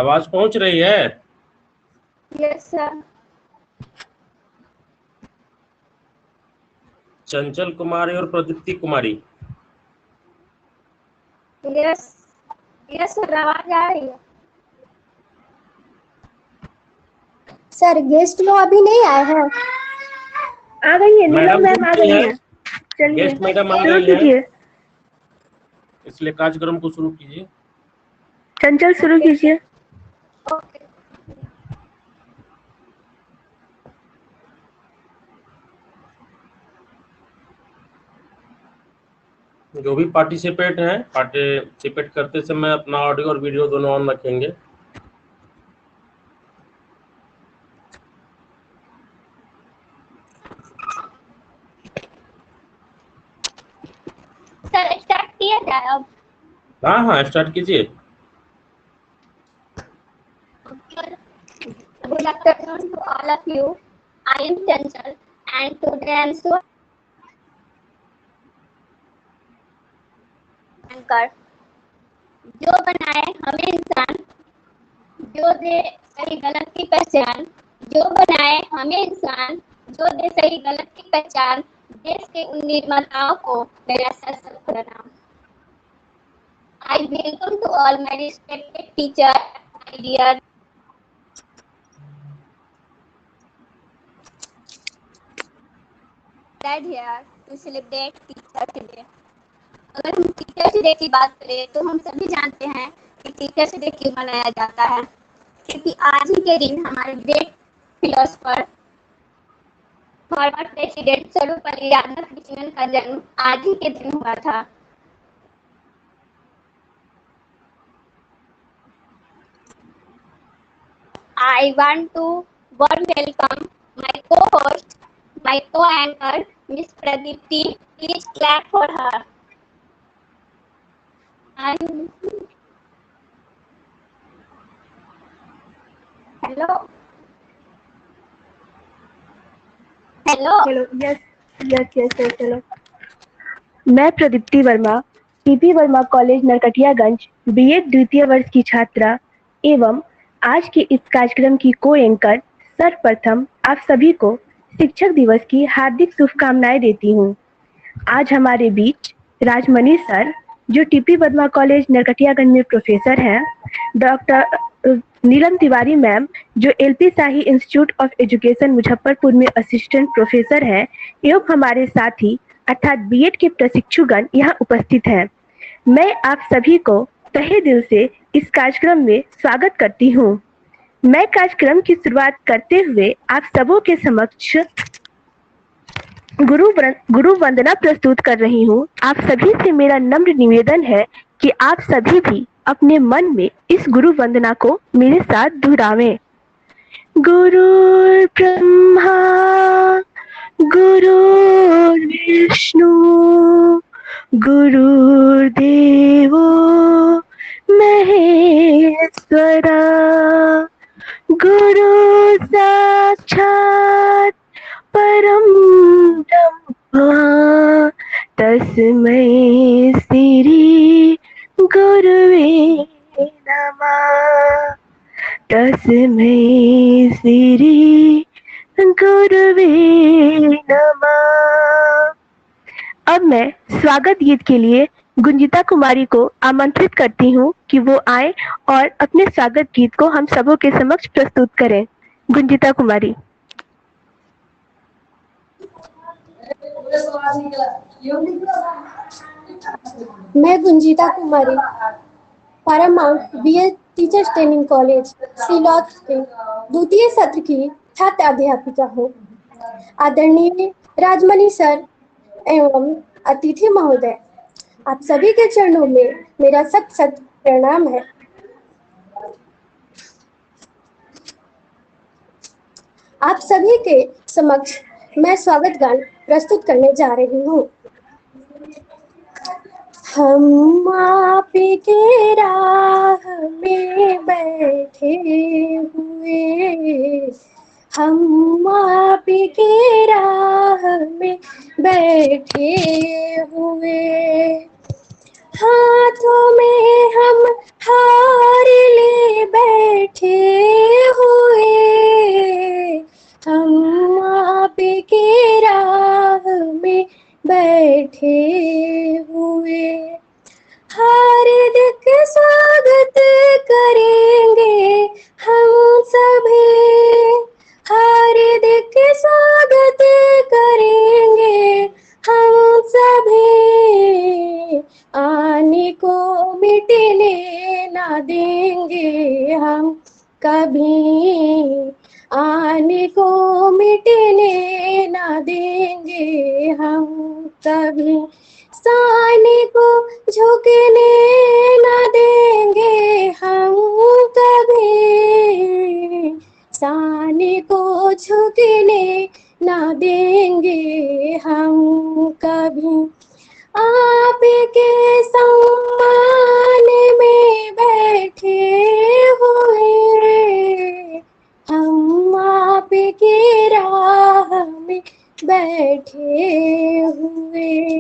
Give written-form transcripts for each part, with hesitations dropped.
आवाज पहुंच रही है? Yes sir. चंचल कुमारी और प्रदीप्ति कुमारी। यस यस सर, आवाज आ रही है। सर गेस्ट लोग अभी नहीं आए हैं। आ गई है, नीलम मैडम मैम आ गई है। चलिए गेस्ट मैडम आ शुरू गई है, कीजिए। इसलिए कार्यक्रम को शुरू कीजिए। चंचल शुरू कीजिए। ओके। जो भी पार्टिसिपेट हैं, पार्टिसिपेट करते समय अपना ऑडियो और वीडियो दोनों ऑन रखेंगे। सर स्टार्ट किया जाए अब? हाँ हाँ, स्टार्ट कीजिए। Good afternoon to all of you. I am Chanchal and today I am so anchor. जो बनाए हमें इंसान, जो दे सही गलत की पहचान, जो बनाए हमें इंसान, जो दे सही गलत की पहचान, देश के उन निर्माताओं को मेरा सशक्त प्रणाम। I welcome to all my respected teacher, my dear dad here to celebrate Teacher Day. अगर हम टीचर्स डे की बात करें तो हम सभी जानते हैं कि टीचर्स डे क्यों मनाया जाता है, क्योंकि आज ही के दिन हमारे great philosopher former president Sarvepalli Radhakrishnan का जन्म आज ही के दिन हुआ था। I want to warm welcome my co-host, my co-anchor, Miss Pradipti. Please clap for her. Hello hello चलो यस यस यस यस चलो। मैं Pradipti Varma, PP Varma college Narkatiaganj B Ed द्वितीय वर्ष की छात्रा एवं आज के इस कार्यक्रम की को एंकर सर्वप्रथम आप सभी को शिक्षक दिवस की हार्दिक शुभकामनाएं देती हूँ। आज हमारे बीच राजमणि सर, जो टीपी वर्मा कॉलेज नरकटियागंज में प्रोफेसर हैं, डॉक्टर नीलम तिवारी मैम, जो LP shahi institute of education Muzaffarpur में असिस्टेंट प्रोफेसर हैं, एवं हमारे साथी अर्थात बीएड के प्रशिक्षुगण यहाँ उपस्थित हैं। मैं आप सभी को तहे दिल से इस कार्यक्रम में स्वागत करती हूँ। मैं कार्यक्रम की शुरुआत करते हुए आप सबों के समक्ष गुरु वंदना प्रस्तुत कर रही हूँ। आप सभी से मेरा नम्र निवेदन है कि आप सभी भी अपने मन में इस गुरु वंदना को मेरे साथ दोहरावें। गुरु ब्रह्मा गुरुर्विष्णु गुरुर्देवो महेश्वरा गुरु साक्षात् परम ब्रह्म तस्मै श्री गुरुवे नमः तस्मै श्री गुरुवे नमः। अब मैं स्वागत गीत के लिए गुंजिता कुमारी को आमंत्रित करती हूँ कि वो आए और अपने स्वागत गीत को हम सबों के समक्ष प्रस्तुत करें। गुंजिता कुमारी। मैं Gunjita Kumari, Paramount B Ed teachers training college Silaut के द्वितीय सत्र की छात्र अध्यापिका हूँ। आदरणीय राजमणि सर एवं अतिथि महोदय, आप सभी के चरणों में मेरा सत सत प्रणाम है। आप सभी के समक्ष मैं स्वागत गान प्रस्तुत करने जा रही हूँ। हम आप के राह में बैठे हुए, हम आप के राह में बैठे हुए, हाथों में हम हार ले बैठे बैठे हुए, हम आपकी राह में बैठे हुए, हार्दिक स्वागत करेंगे हम सभी, हार्दिक स्वागत करेंगे हम सभी, आने को मिटने ना देंगे हम कभी, आने को मिटने ना देंगे हम कभी, साने को झुकने ना देंगे हम कभी, साने को झुकने ना देंगे हम कभी, आपके सम्मान में बैठे हुए, हम आपकी राह में बैठे हुए,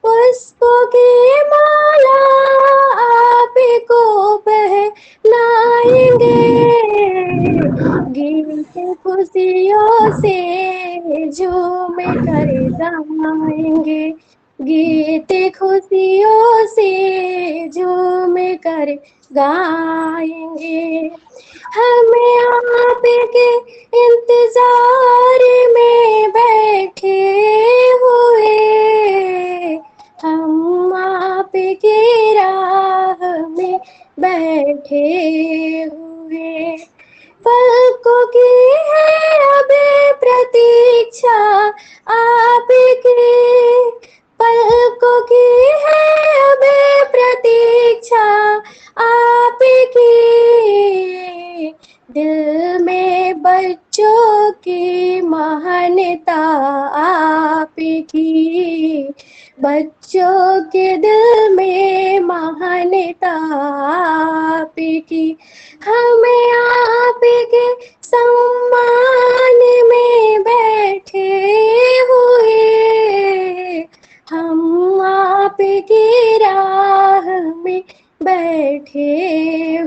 पुष्पों की माला आपको पहनाएंगे, गीत खुशियों से झूम कर गाएंगे, गीत खुशियों से झूम कर गाएंगे, हमें आपके इंतजार में बैठे हुए, हम आपकी राह में बैठे हुए, पलकों की है अभी प्रतीक्षा आपकी, पलकों की है अभी प्रतीक्षा आपकी, दिल में बच्चों की महानता आपकी, बच्चों के दिल में महानता आपकी, हमें आपके सम्मान में बैठे हुए, हम आपकी राह में बैठे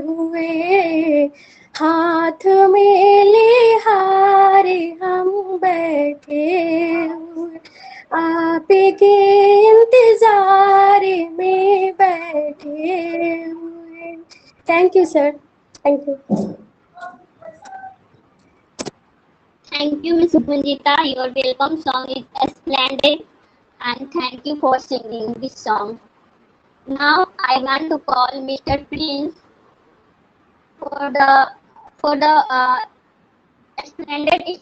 हुए, हाथ में ले हार हम बैठे हुए, आपके इंतजार में बैठे हुए। Thank you sir, thank you. Thank you, Ms. Gunjita. Your welcome song is splendid, and thank you for singing this song. Now I want to call Mr. Prince for the splendid.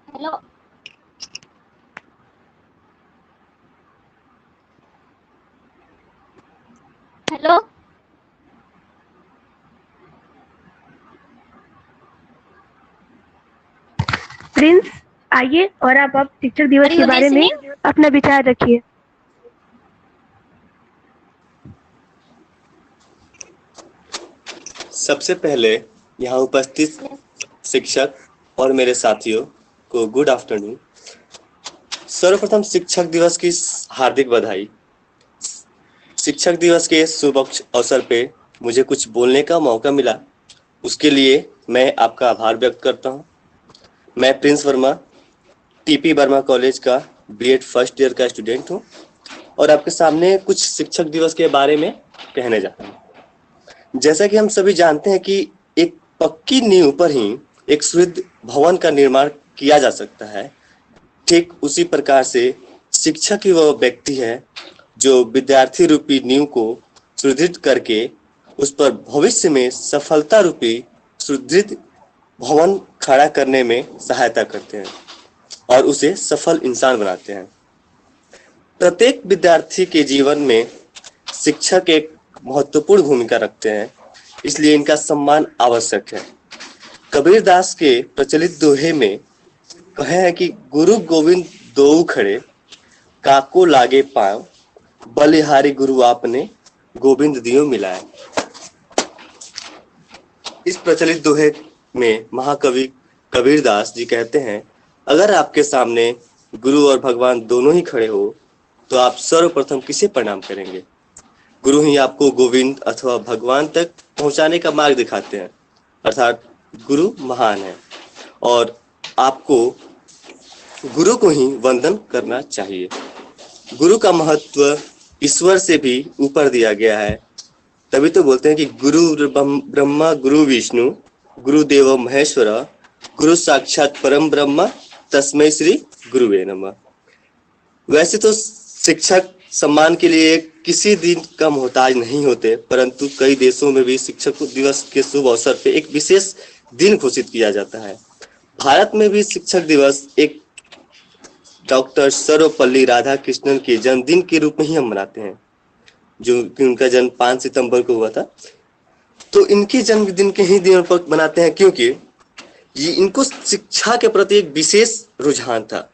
Hello. Hello, Prince आइए और आप शिक्षक दिवस के बारे में अपना विचार रखिए। सबसे पहले यहाँ उपस्थित शिक्षक और मेरे साथियों को गुड आफ्टरनून। सर्वप्रथम शिक्षक दिवस की हार्दिक बधाई। शिक्षक दिवस के शुभ अवसर पे मुझे कुछ बोलने का मौका मिला, उसके लिए मैं आपका आभार व्यक्त करता हूँ। मैं Prince Verma, TP Verma college का बीएड फर्स्ट ईयर का स्टूडेंट हूँ और आपके सामने कुछ शिक्षक दिवस के बारे में कहने जा रहा हूँ। जैसा कि हम सभी जानते हैं कि एक पक्की नींव पर ही एक सुदृढ़ भवन का निर्माण किया जा सकता है, ठीक उसी प्रकार से शिक्षक ही वह व्यक्ति है जो विद्यार्थी रूपी नींव को सुदृढ़ करके उस पर भविष्य में सफलता रूपी सुदृढ़ भवन खड़ा करने में सहायता करते हैं और उसे सफल इंसान बनाते हैं। प्रत्येक विद्यार्थी के जीवन में शिक्षक एक महत्वपूर्ण भूमिका रखते हैं, इसलिए इनका सम्मान आवश्यक है। कबीरदास के प्रचलित दोहे में कहे हैं कि गुरु गोविंद दोऊ खड़े, काको लागे पाँव, बलिहारी गुरु आपने गोविंद दियो मिलाए। इस प्रचलित दोहे में महाकवि कबीरदास जी कहते हैं, अगर आपके सामने गुरु और भगवान दोनों ही खड़े हो तो आप सर्वप्रथम किसे प्रणाम करेंगे? गुरु ही आपको गोविंद अथवा भगवान तक पहुंचाने का मार्ग दिखाते हैं, अर्थात गुरु महान है और आपको गुरु को ही वंदन करना चाहिए। गुरु का महत्व ईश्वर से भी ऊपर दिया गया है, तभी तो बोलते हैं कि गुरु ब्रह्मा गुरु विष्णु गुरुदेव महेश्वर गुरु साक्षात परम ब्रह्म तस्मै श्री गुरुवे नमः। वैसे तो शिक्षक सम्मान के लिए किसी दिन का मोहताज नहीं होते, परंतु कई देशों में भी शिक्षक दिवस के शुभ अवसर पे एक विशेष दिन घोषित किया जाता है। भारत में भी शिक्षक दिवस एक डॉक्टर सर्वपल्ली राधाकृष्णन के जन्मदिन के रूप में ही हम मनाते हैं, जो कि उनका जन्म 5 सितंबर को हुआ था। तो इनके जन्मदिन के ही दिन पर मनाते हैं क्योंकि ये इनको शिक्षा के प्रति एक विशेष रुझान था।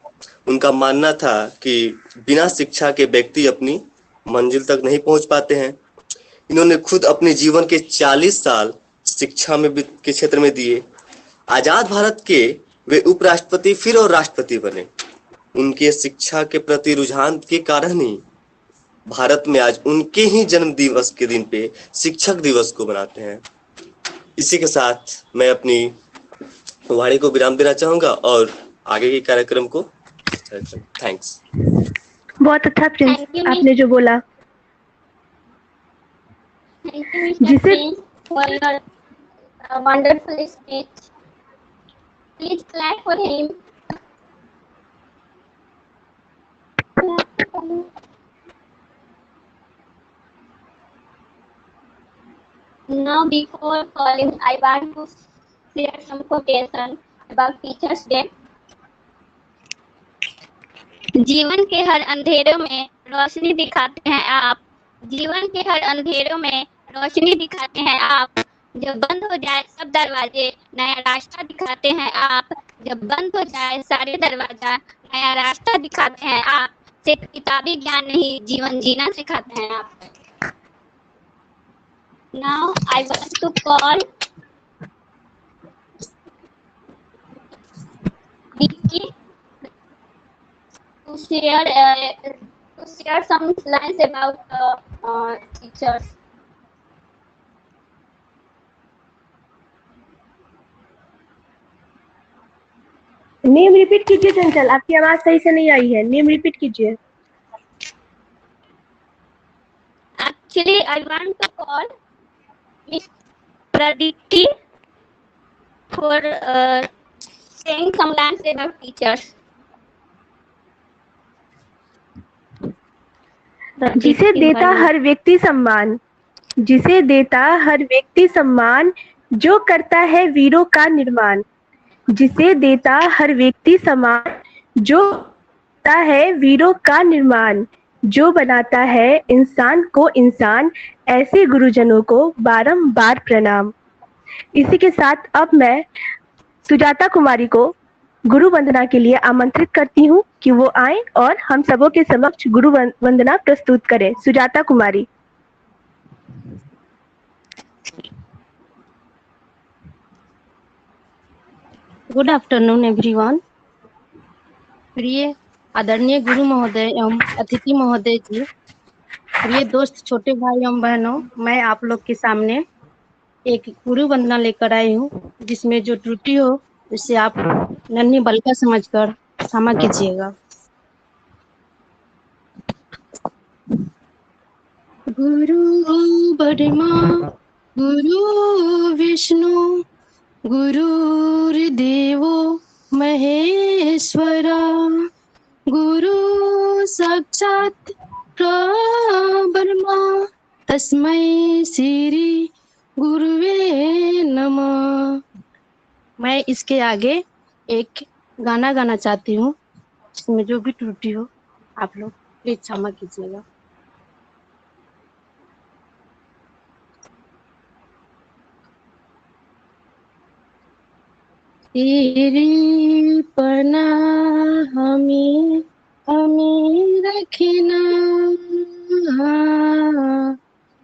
उनका मानना था कि बिना शिक्षा के व्यक्ति अपनी मंजिल तक नहीं पहुंच पाते हैं। इन्होंने खुद अपने जीवन के 40 साल शिक्षा में के क्षेत्र में दिए। आजाद भारत के वे उपराष्ट्रपति फिर और राष्ट्रपति बने। उनके शिक्षा के प्रति रुझान के कारण ही भारत में आज उनके ही जन्म दिवस के दिन पे शिक्षक दिवस को मनाते हैं। इसी के साथ मैं अपनी वाणी को विराम देना चाहूंगा और आगे के कार्यक्रम को थैंक्स। बहुत अच्छा प्रिंस, आपने जो बोला। Thank you, Mr. जिसे Prince, for your wonderful speech. Please clap for him. Now, before calling, I want to share some quotation about Teachers' Day. जीवन के हर अंधेरों में रोशनी दिखाते हैं आप। जीवन के हर अंधेरों में रोशनी दिखाते हैं आप। जब बंद हो जाए सब दरवाजे नया रास्ता दिखाते हैं आप। जब बंद हो जाए सारे दरवाजा नया रास्ता दिखाते हैं आप। सिर्फ किताबी ज्ञान नहीं जीवन जीना सिखाते हैं आप। Now I want to call Vicky to share some lines about teachers. Name repeat कीजिए चंचल, आपकी आवाज सही से नहीं आई है। नेम रिपीट कीजिए। Actually, I want to call Miss Praditi for saying some lines about teachers. जिसे देता हर व्यक्ति सम्मान, जिसे देता हर व्यक्ति सम्मान, जो करता है वीरों का निर्माण। जिसे देता हर व्यक्ति सम्मान, जो करता है वीरों का निर्माण। जो बनाता है इंसान को इंसान, ऐसे गुरुजनों को बारंबार प्रणाम। इसी के साथ अब मैं सुजाता कुमारी को गुरु वंदना के लिए आमंत्रित करती हूँ कि वो आए और हम सबों के समक्ष गुरु वंदना प्रस्तुत करें। Sujata Kumari. Good afternoon everyone. प्रिय आदरणीय गुरु महोदय एवं अतिथि महोदय जी, प्रिय दोस्त, छोटे भाई एवं बहनों, मैं आप लोग के सामने एक गुरु वंदना लेकर आई हूँ, जिसमें जो त्रुटि हो उसे आप नन्ही बलका समझकर क्षमा कीजिएगा। गुरु ब्रह्मा गुरु विष्णु गुरुर्देवो महेश्वरा गुरु साक्षात परब्रह्म तस्मै श्री गुरुवे नमः। मैं इसके आगे एक गाना गाना चाहती हूँ, जिसमें जो भी त्रुटि हो आप लोग प्लीज क्षमा कीजिएगा। तेरी पनाह हमें रखना,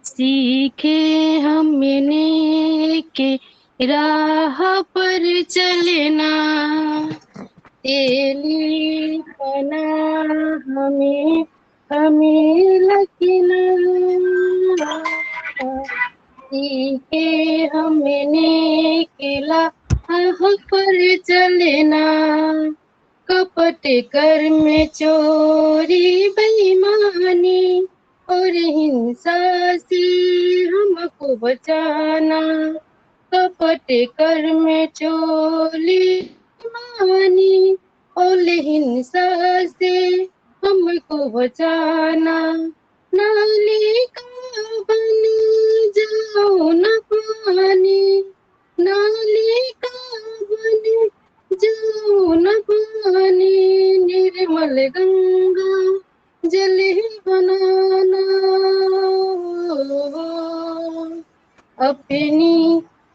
सीखे हमने के राह पर चलना। तेली पना हमें हमें लखना सीखे हमने केला पर चलना कपट कर में चोरी बेईमानी और हिंसा से हमको बचाना कपट कर में चोरी बेईमानी और हिंसा से हमको बचाना नाली का बन जाओ न पानी नाली का बन जाओ न पानी निर्मल गंगा जल बनाना अपनी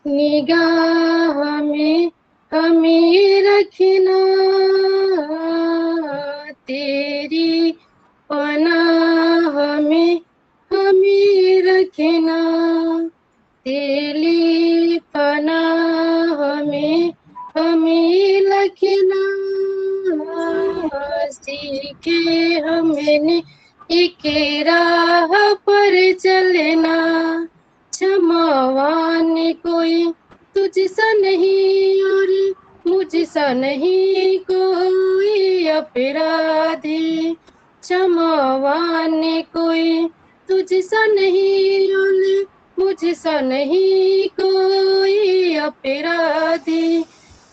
निगाह में हमें रखना तेरी पनाह में हमें रखना तेरी पनाह में हमें रखना सीखे हमने एक राह पर चलना क्षमावान कोई तुझसा नहीं और मुझसा नहीं कोई अपराधी क्षमावान कोई तुझसा नहीं और मुझसा नहीं कोई अपराधी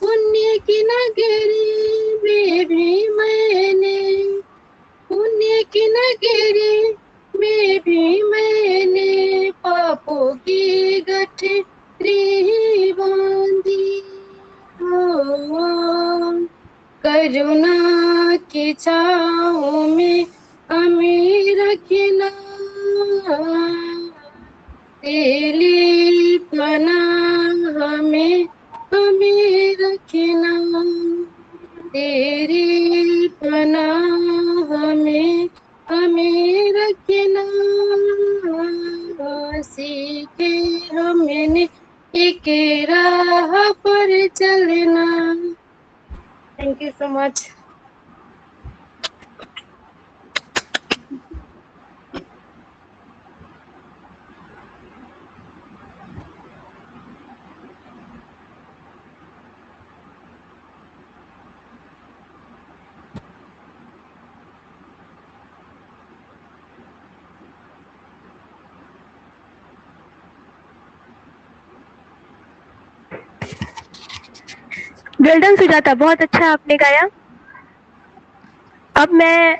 पुण्य की नगरी में भी मैंने पुण्य की नगरी में भी मैंने पापों की गठरी बांधी करुणा की छाँव में हमें रखना तेली पनाह में हमें रखना तेरी पनाह में हमें रखना सीखे हमने एक राह पर चलना thank you so much well done Sujata, बहुत अच्छा आपने गाया। अब मैं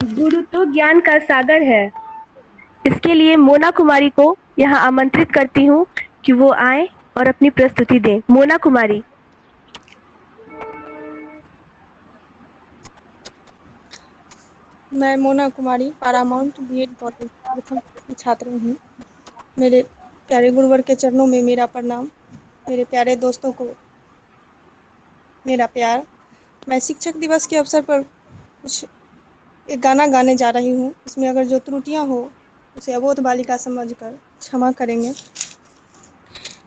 गुरु तो ज्ञान का सागर है, इसके लिए मोना कुमारी को यहाँ आमंत्रित करती हूँ कि वो आए और अपनी प्रस्तुति दें। मोना कुमारी। मैं मोना कुमारी पैरामाउंट बीएड कॉलेज प्रथम की छात्र हूँ। मेरे प्यारे गुरुवर के चरणों में मेरा प्रणाम। मेरे प्यारे दोस्तों को मेरा प्यार। मैं शिक्षक दिवस के अवसर पर कुछ एक गाना गाने जा रही हूँ। इसमें अगर जो त्रुटियाँ हो उसे अबोध बालिका समझकर क्षमा करेंगे।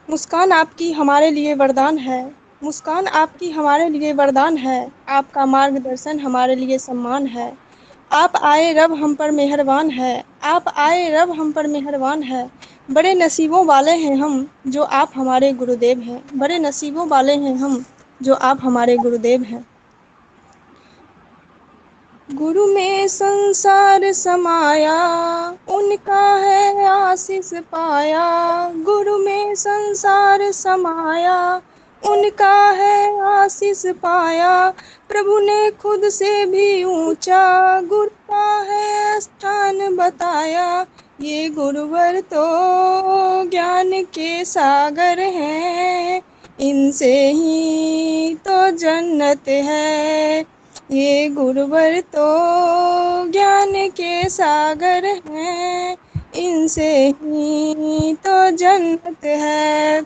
मुस्कान आपकी हमारे लिए वरदान है, मुस्कान आपकी हमारे लिए वरदान है, आपका मार्गदर्शन हमारे लिए सम्मान है। आप आए रब हम पर मेहरबान है, आप आए रब हम पर मेहरबान है। बड़े नसीबों वाले हैं हम जो आप हमारे गुरुदेव हैं, बड़े नसीबों वाले हैं हम जो आप हमारे गुरुदेव हैं। गुरु में संसार समाया, उनका है आशीष पाया। गुरु में संसार समाया, उनका है आशीष पाया। प्रभु ने खुद से भी ऊंचा गुरु का है स्थान बताया। ये गुरुवर तो ज्ञान के सागर हैं, इनसे ही तो जन्नत है। ये गुरुवर तो ज्ञान के सागर हैं, इनसे ही तो जन्नत है।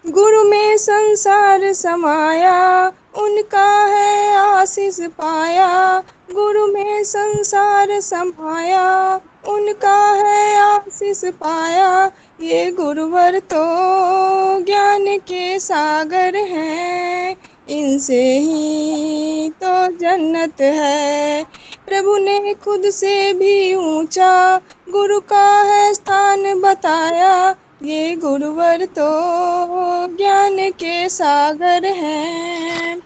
गुरु में संसार समाया, उनका है आशीष पाया। गुरु में संसार समाया, उनका है आशीष पाया। ये गुरुवर तो ज्ञान के सागर हैं, इनसे ही तो जन्नत है। प्रभु ने खुद से भी ऊंचा गुरु का है स्थान बताया। ये गुरुवर तो ज्ञान के सागर हैं।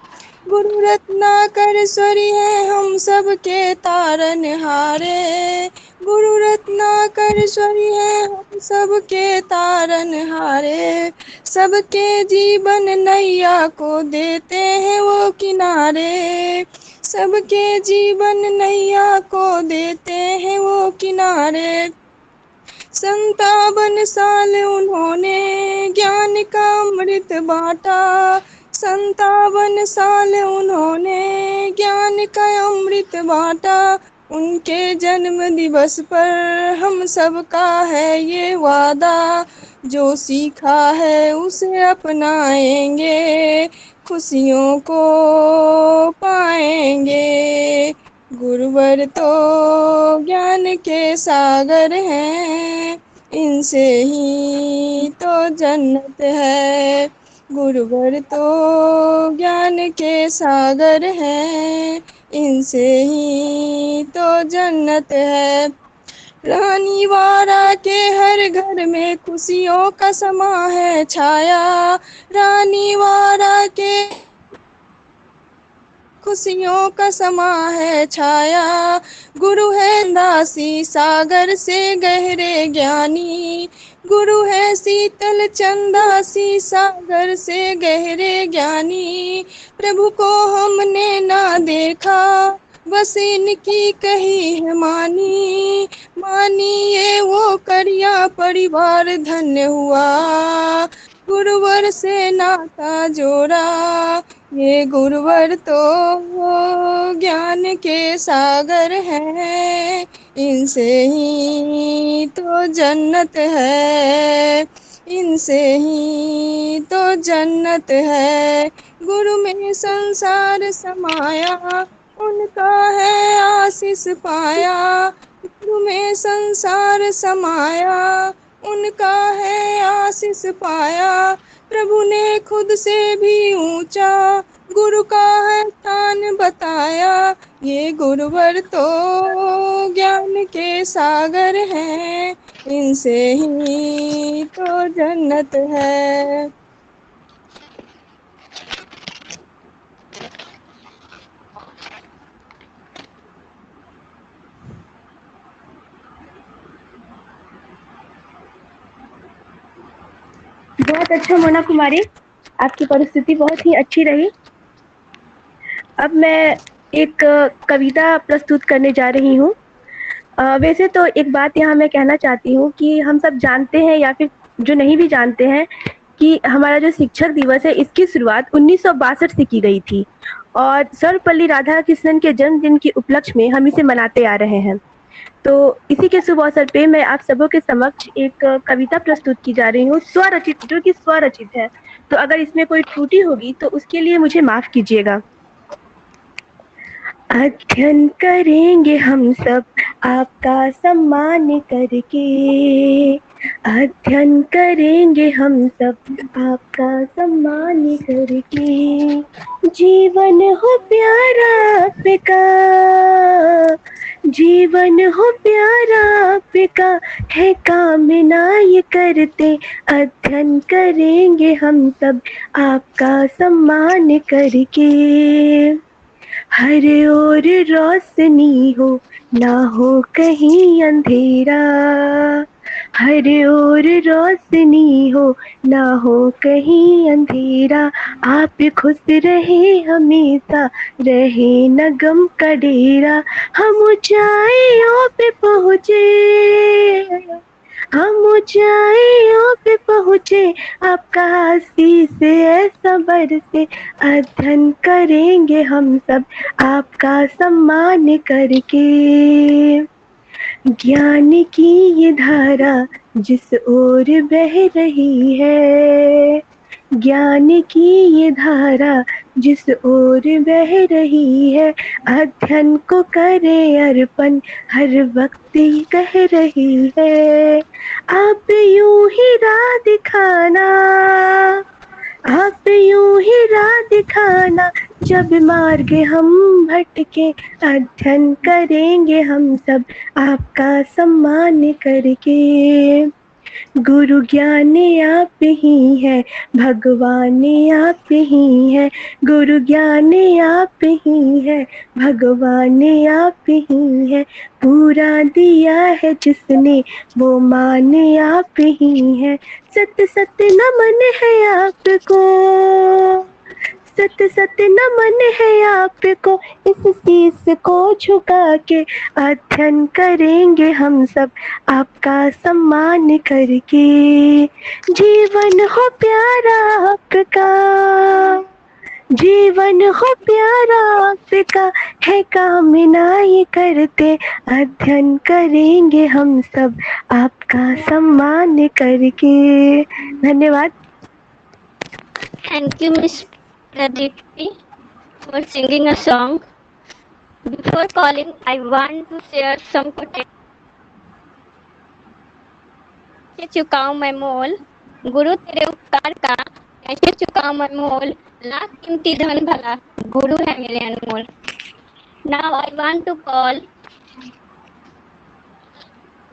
गुरु रत्नाकर स्वरी है हम सबके तारन हारे। गुरु रत्नाकर स्वरी है हम सबके तारन हारे। सबके जीवन नैया को देते हैं वो किनारे। सबके जीवन नैया को देते हैं वो किनारे। 57 साल उन्होंने ज्ञान का अमृत बांटा। 57 साल उन्होंने ज्ञान का अमृत बांटा। उनके जन्म दिवस पर हम सबका है ये वादा। जो सीखा है उसे अपनाएंगे, खुशियों को पाएंगे। गुरुवर तो ज्ञान के सागर हैं। इनसे ही तो जन्नत है। गुरुवर तो ज्ञान के सागर हैं। इनसे ही तो जन्नत है। रानी वारा के हर घर में खुशियों का समा है छाया। रानी वारा के खुशियों का समा है छाया। गुरु है दासी सागर से गहरे ज्ञानी। गुरु है शीतल चंदासी सागर से गहरे ज्ञानी। प्रभु को हमने ना देखा बस इनकी कही है मानी। मानिए वो करिया परिवार धन्य हुआ। गुरुवर से नाता जोड़ा। ये गुरुवर तो ज्ञान के सागर हैं। इनसे ही तो जन्नत है। इनसे ही तो जन्नत है। गुरु में संसार समाया उनका है आशीष पाया। गुरु में संसार समाया उनका है आशीष पाया। प्रभु ने खुद से भी ऊंचा गुरु का है स्थान बताया। ये गुरुवर तो ज्ञान के सागर हैं। इनसे ही तो जन्नत है। बहुत अच्छा मोना कुमारी, आपकी परिस्थिति बहुत ही अच्छी रही। अब मैं एक कविता प्रस्तुत करने जा रही हूँ। वैसे तो एक बात यहाँ मैं कहना चाहती हूँ कि हम सब जानते हैं या फिर जो नहीं भी जानते हैं कि हमारा जो शिक्षक दिवस है इसकी शुरुआत 1962 से की गई थी और सर्वपल्ली राधाकृष्णन के जन्मदिन के उपलक्ष्य में हम इसे मनाते आ रहे हैं। तो इसी के शुभ अवसर पे मैं आप सबों के समक्ष एक कविता प्रस्तुत की जा रही हूँ, स्वरचित, जो कि स्वरचित है। तो अगर इसमें कोई त्रुटि होगी तो उसके लिए मुझे माफ कीजिएगा। अध्ययन करेंगे हम सब आपका सम्मान करके। अध्ययन करेंगे हम सब आपका सम्मान करके। जीवन हो प्यारा आपका, जीवन हो प्यारा आपका, है काम ना ये करते। अध्ययन करेंगे हम सब आपका सम्मान करके। हर ओर रोशनी हो ना हो कहीं अंधेरा। हर ओर रोशनी हो ना हो कहीं अंधेरा। आप खुश रहे हमेशा, रहे न गम का डेरा। हम ऊंचाइयों पे पहुँचे, हम ऊंचाइयों पे पहुँचे, आपका आशीष ऐसा बरसे। अध्ययन करेंगे हम सब आपका सम्मान करके। ज्ञान की ये धारा जिस ओर बह रही है, ज्ञान की ये धारा जिस ओर बह रही है, अध्ययन को करे अर्पण हर वक्त ये कह रही है। आप यूं ही राह दिखाना, आप यूं ही राह सिखाना, जब मार्ग हम भटके अध्ययन करेंगे हम सब आपका सम्मान करके। गुरु ज्ञान आप ही है, भगवान आप ही है, गुरु ज्ञान आप ही है, भगवान आप ही है, पूरा दिया है जिसने वो मान आप ही है। सत सत नमन है आपको, सत सत नमन है आपको, इस शीस को झुका के अध्ययन करेंगे हम सब आपका सम्मान करके। जीवन हो प्यारा आपका, जीवन हो प्यारा आपका, है कामना ये करते अध्ययन करेंगे हम सब आपका सम्मान करके। धन्यवाद। Thank you, Miss Pradipti, for singing a song. Before calling, I want to share some quotation. कैसे चुकाऊं मैं मोल, गुरु तेरे उपकार का कैसे चुकाऊं मैं मोल, लाख कीमती धन भला गुरु है मेरे अनमोल। Now I want to call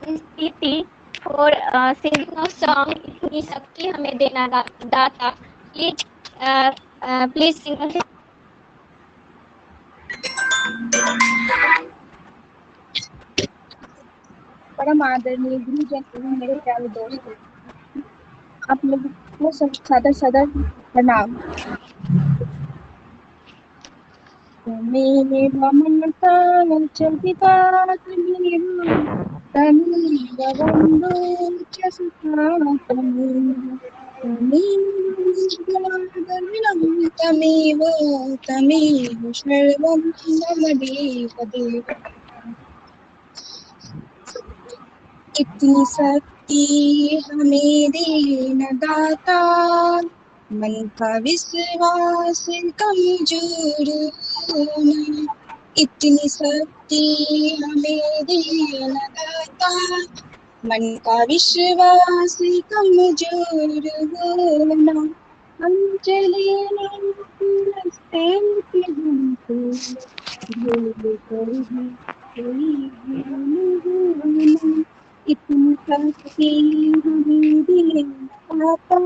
Miss Preeti for singing a song इतनी शक्ति हमें देना दाता। Please sing a song. परम आदरणीय गुरुजन एवं मेरे प्यारे दोस्तों, आप लोगों को सब सादर सादर प्रणाम। मेरे ममता चलिता तमीव बंदो चसुता तमीव तमीव सर्वं ममदेव देव। इतनी शक्ति हमें देना दाता, मन का विश्वास कमजोर होना। इतनी शक्ति हमें देना दाता, मन का विश्वास कमजोर होना। हम चले रास्ते पे हमको भूल कर भी कोई भूल होना। इतनी शक्ति हमें देना दाता,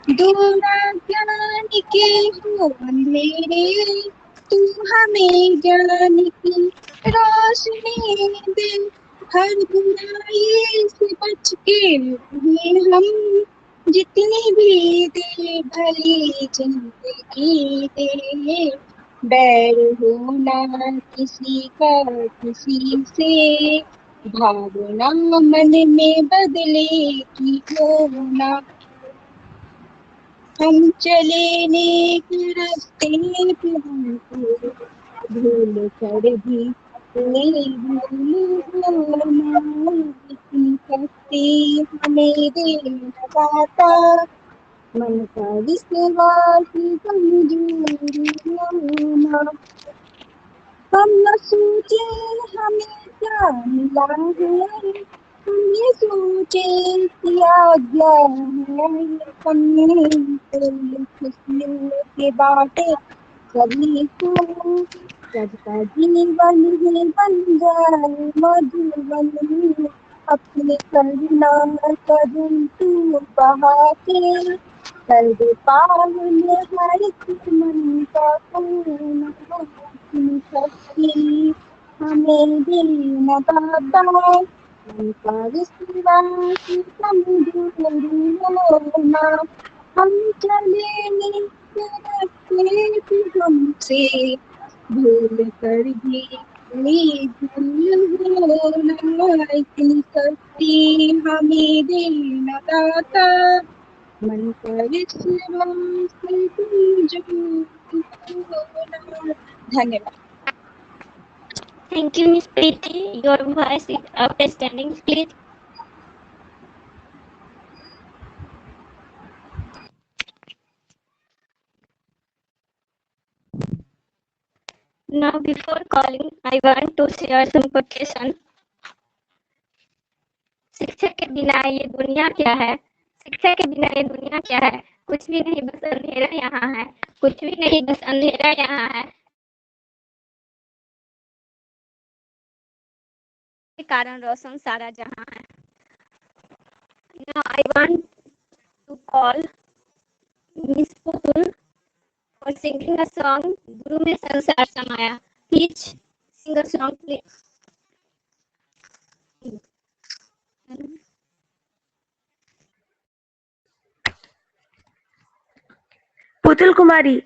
दूरा ज्ञान के हो अंधेरे, तू हमें ज्ञान की रोशनी दे। हर बुराई से बच के रहे हम, जितनी भी दे भली जिंदगी दे। बैर होना किसी का किसी से, भावना मन में बदले की होना। हम चले नेक रास्ते पे हमको भूल कर भी कोई भूल होना। इतनी शक्ति हमें देना दाता, मन का विश्वास कमजोर होना। हम न सोचे हमें क्या मिला है, हम ये सोचे क्या आज्ञा है। हमने खुशियों के बाटे सभी को, सबका जीवन है बन जाए मधुबन। अपने करुणा करुण तू बहा के, कर दे पावन हर एक मन का कोना। इतनी शक्ति हमें देना दाता, मन का विश्वास कमजोर होना। हम चले नेक रास्ते पे हमसे भूल कर भी कोई भूल होना। इतनी शक्ति हमें देना दाता, मन का विश्वास कमजोर होना। धन्यवाद। Thank you, Miss Preeti. Your voice is outstanding. Please. Now, before calling, I want to share some quotation. शिक्षक के बिना ये दुनिया क्या है, शिक्षक के बिना ये दुनिया क्या है, कुछ भी नहीं बस अंधेरा यहाँ है, कुछ भी नहीं बस अंधेरा यहाँ है। के कारण रोशन सारा जहाँ है। Now I want to call Miss Putul for singing a song Guru में संसार समाया. Please sing a song, please. Putul Kumari.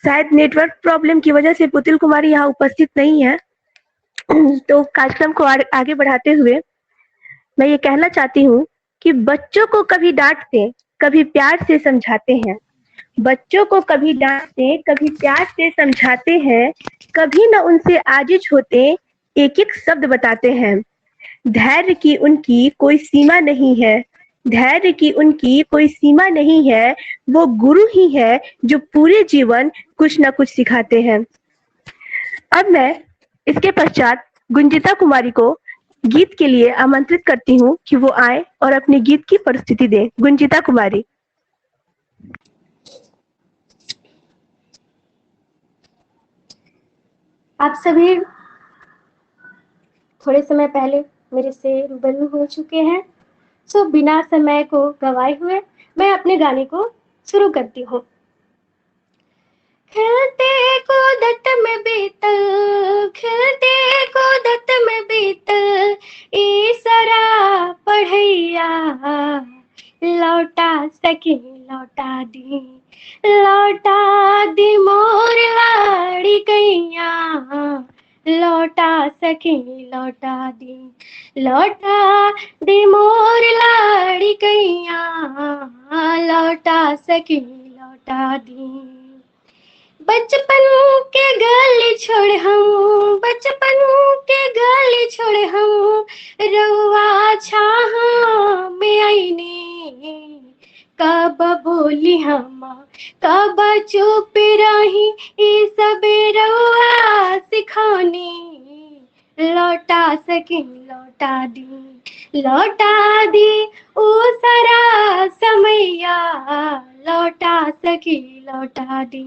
शायद नेटवर्क प्रॉब्लम की वजह से पुतुल कुमारी यहाँ उपस्थित नहीं है। तो कार्यक्रम को आगे बढ़ाते हुए मैं ये कहना चाहती हूँ कि बच्चों को कभी डांटते, कभी प्यार से समझाते हैं। बच्चों को कभी डांटते, कभी प्यार से समझाते हैं, कभी न उनसे आजिज होते, एक एक शब्द बताते हैं। धैर्य की उनकी कोई सीमा नहीं है, धैर्य की उनकी कोई सीमा नहीं है। वो गुरु ही है जो पूरे जीवन कुछ न कुछ सिखाते हैं। अब मैं इसके पश्चात गुंजिता कुमारी को गीत के लिए आमंत्रित करती हूँ कि वो आए और अपने गीत की प्रस्तुति दें। गुंजिता कुमारी। आप सभी थोड़े समय पहले मेरे से रूबरू हो चुके हैं, सो बिना समय को गवाए हुए मैं अपने गाने को शुरू करती हूँ। खेलते कूदत में बीतल, खेलते कूदत में बीतल, ई सारा पढ़ैया लौटा सके लौटा दी मोर लाड़ी कैया, लौटा सके लौटा दी मोर लाड़ी कैया, लौटा सके लौटा दी। बचपन के गली छोड़ हम, बचपन के गली छोड़ हम, रउआ छाहा में आईने, कब बोली हम कब चुप रही, ई सब रउआ सिखानी, लौटा सके लौटा दी ओ सारा समैया, लौटा सके लौटा दी।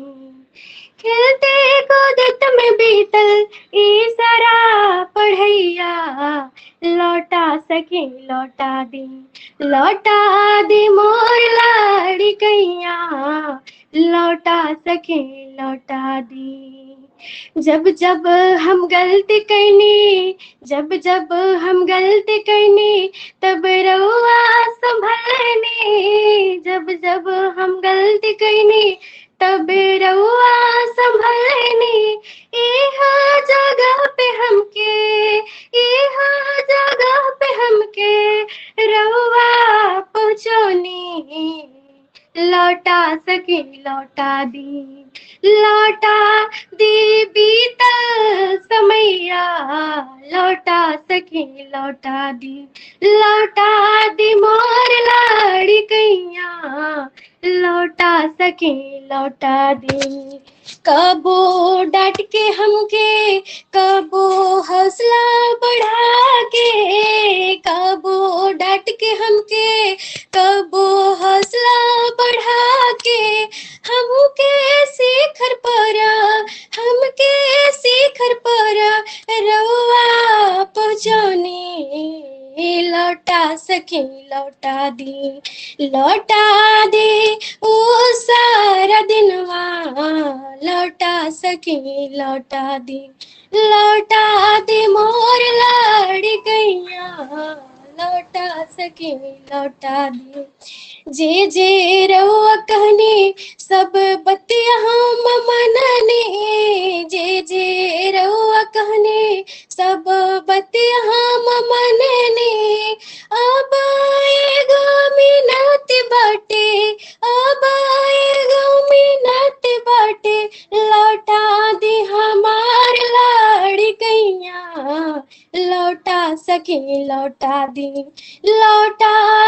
खेलते कूदत में बीतल ई सारा पढ़ैया, लौटा सके लौटा दी मोर लाड़ी कैया, लौटा सके लौटा दी। जब जब हम गलती कैनी, जब जब हम गलती कैनी, तब रउआ संभलनी, जब जब हम गलती कैनी, तब रउआ संभलनी। इहा जगह पे हमके, इहा जगह पे हमके रउआ पहुँचोनी, लौटा सके लौटा दी बीतल समैया, लौटा सके लौटा दी मोर लाड़ी कैया, लौटा सके लौटा दी। कबो डांट के हमके, कबो हौसला बढ़ा के, कबो डांट के हमके, कबो हौसला बढ़ा के, हमके शिखर पर, हमके शिखर पर रउआ पहुँचौनी, लौटा सके लौटा दे ओ सारा दिनवा, लौटा सके लौटा दे मोर लाड़ी कैया, लौटा सके लौटा दे। जे रउआ कहनी सब बतिया हम मनने, जे रउआ कहनी सब बतिया हम मनने, अब एगो मिनट बाटे, अब एगो मिनट बाटे, लौटा दे हमार लाड़ी कैया, सके लौटा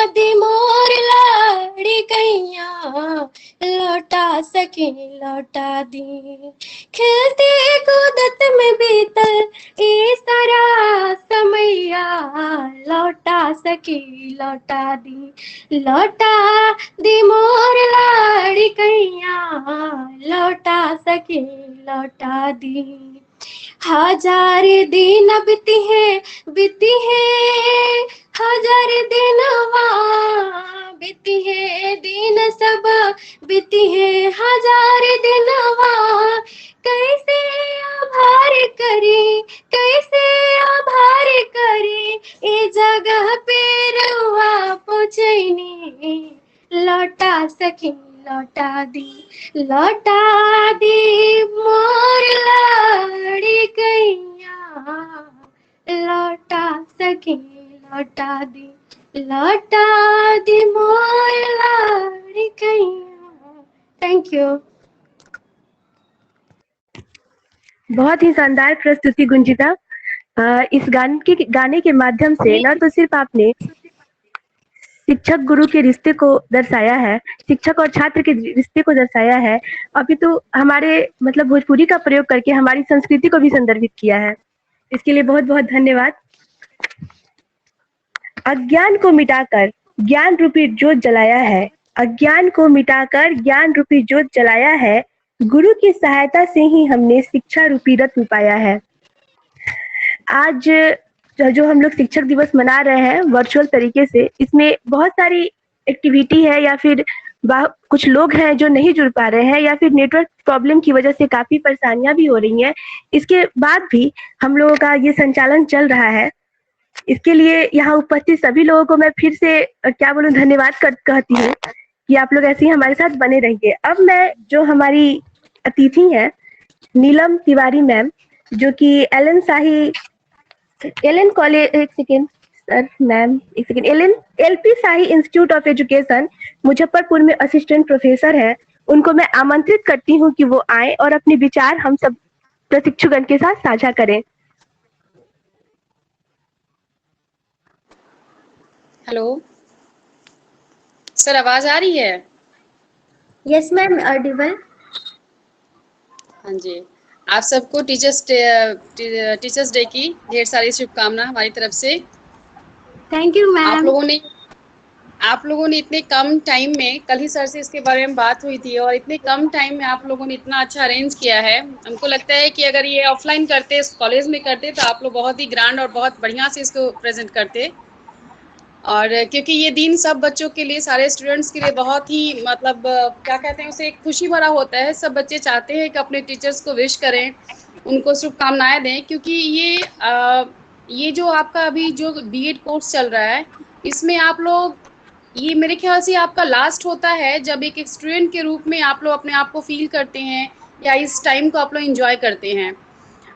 दी मोर लाड़ी कैया, लौटा सके लौटा दी। खेलते कूदत में बीतल ए सारा समैया, लौटा सके लौटा दी मोर लाड़ी कैया, लौटा सके लौटा दी। हजार दिन बीती है हजार दिनवा, बीती है दिन सब बीती है हजार दिनवा। कैसे आभार करी ए जगह पे रवा पहुँचनी, लौटा सके लौटा दी मोर लाड़ी कैया, लौटा सके लौटा दी मोर लाड़ी कैया। Thank you. बहुत ही शानदार प्रस्तुति गुंजिता। इस गाने के माध्यम से न तो सिर्फ आपने शिक्षक गुरु के रिश्ते को दर्शाया है, शिक्षक और छात्र के रिश्ते को दर्शाया है, अभी तो हमारे मतलब भोजपुरी का प्रयोग करके हमारी संस्कृति को भी संदर्भित किया है। इसके लिए बहुत बहुत धन्यवाद। अज्ञान को मिटाकर ज्ञान रूपी ज्योत जलाया है, अज्ञान को मिटाकर ज्ञान रूपी ज्योत जलाया है, गुरु की सहायता से ही हमने शिक्षा रूपी रत्न पाया है। आज जो हम लोग शिक्षक दिवस मना रहे हैं वर्चुअल तरीके से, इसमें बहुत सारी एक्टिविटी है या फिर कुछ लोग हैं जो नहीं जुड़ पा रहे हैं या फिर नेटवर्क प्रॉब्लम की वजह से काफी परेशानियां भी हो रही हैं। इसके बाद भी हम लोगों का ये संचालन चल रहा है। इसके लिए यहाँ उपस्थित सभी लोगों को मैं फिर से क्या बोलूं, धन्यवाद कहती हूँ कि आप लोग ऐसे ही हमारे साथ बने रहिए। अब मैं जो हमारी अतिथि हैं नीलम तिवारी मैम, जो कि एलन कॉलेज, एक सेकेंड सर मैम, एक second, LP shahi institute of education Muzaffarpur में असिस्टेंट प्रोफेसर है, उनको मैं आमंत्रित करती हूँ कि वो आए और अपने विचार हम सब प्रशिक्षुगण के साथ साझा करें। हेलो सर, आवाज आ रही है? Yes ma'am, Audible. हाँ जी, आप सबको टीचर्स डे की ढेर सारी शुभकामनाएं हमारी तरफ से। Thank you ma'am. आप लोगों ने इतने कम टाइम में, कल ही सर से इसके बारे में बात हुई थी, और इतने कम टाइम में आप लोगों ने इतना अच्छा अरेंज किया है। हमको लगता है कि अगर ये ऑफलाइन करते, कॉलेज में करते, तो आप लोग बहुत ही ग्रैंड और बहुत बढ़िया से इसको प्रेजेंट करते। और क्योंकि ये दिन सब बच्चों के लिए, सारे स्टूडेंट्स के लिए बहुत ही मतलब क्या कहते हैं उसे, खुशी भरा होता है। सब बच्चे चाहते हैं कि अपने टीचर्स को विश करें, उनको शुभकामनाएं दें, क्योंकि ये जो आपका अभी जो बीएड कोर्स चल रहा है, इसमें आप लोग, ये मेरे ख्याल से आपका लास्ट होता है जब एक स्टूडेंट के रूप में आप लोग अपने आप को फील करते हैं या इस टाइम को आप लोग एंजॉय करते हैं।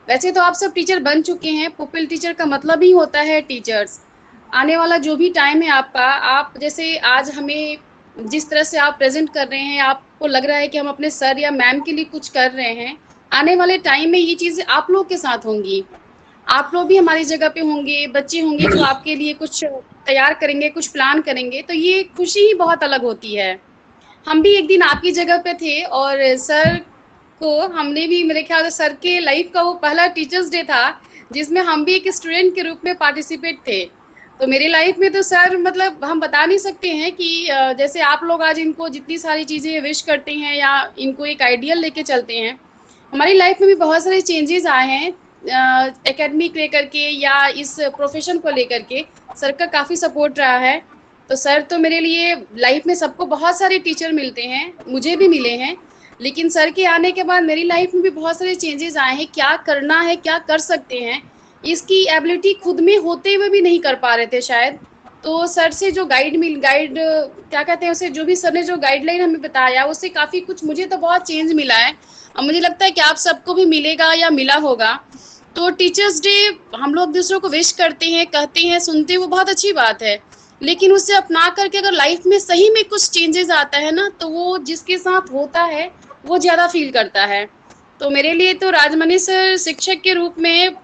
वैसे तो आप सब टीचर बन चुके हैं, पुपिल टीचर का मतलब ही होता है टीचर्स। आने वाला जो भी टाइम है आपका, आप जैसे आज हमें जिस तरह से आप प्रेजेंट कर रहे हैं, आपको लग रहा है कि हम अपने सर या मैम के लिए कुछ कर रहे हैं। आने वाले टाइम में ये चीज़ें आप लोग के साथ होंगी, आप लोग भी हमारी जगह पे होंगे, बच्चे होंगे जो आपके लिए कुछ तैयार करेंगे, कुछ प्लान करेंगे, तो ये खुशी ही बहुत अलग होती है। हम भी एक दिन आपकी जगह पे थे और सर को हमने भी, मेरे ख्याल से सर के लाइफ का वो पहला टीचर्स डे था जिसमें हम भी एक स्टूडेंट के रूप में पार्टिसिपेट थे। तो मेरी लाइफ में तो सर मतलब हम बता नहीं सकते हैं कि जैसे आप लोग आज इनको जितनी सारी चीज़ें विश करते हैं या इनको एक आइडियल लेके चलते हैं, हमारी लाइफ में भी बहुत सारे चेंजेस आए हैं एकेडमिक लेकर के या इस प्रोफेशन को लेकर के। सर का काफ़ी सपोर्ट रहा है। तो सर तो मेरे लिए लाइफ में, सबको बहुत सारे टीचर मिलते हैं, मुझे भी मिले हैं, लेकिन सर के आने के बाद मेरी लाइफ में भी बहुत सारे चेंजेस आए हैं। क्या करना है, क्या कर सकते हैं, इसकी एबिलिटी खुद में होते हुए भी नहीं कर पा रहे थे शायद। तो सर से जो गाइड क्या कहते हैं उसे, जो भी सर ने जो गाइडलाइन हमें बताया, उससे काफ़ी कुछ, मुझे तो बहुत चेंज मिला है और मुझे लगता है कि आप सबको भी मिलेगा या मिला होगा। तो टीचर्स डे हम लोग दूसरों को विश करते हैं, कहते हैं, सुनते हैं, वो बहुत अच्छी बात है, लेकिन उससे अपना करके अगर लाइफ में सही में कुछ चेंजेस आता है ना, तो वो जिसके साथ होता है वो ज़्यादा फील करता है। तो मेरे लिए तो राजमणि सर शिक्षक के रूप में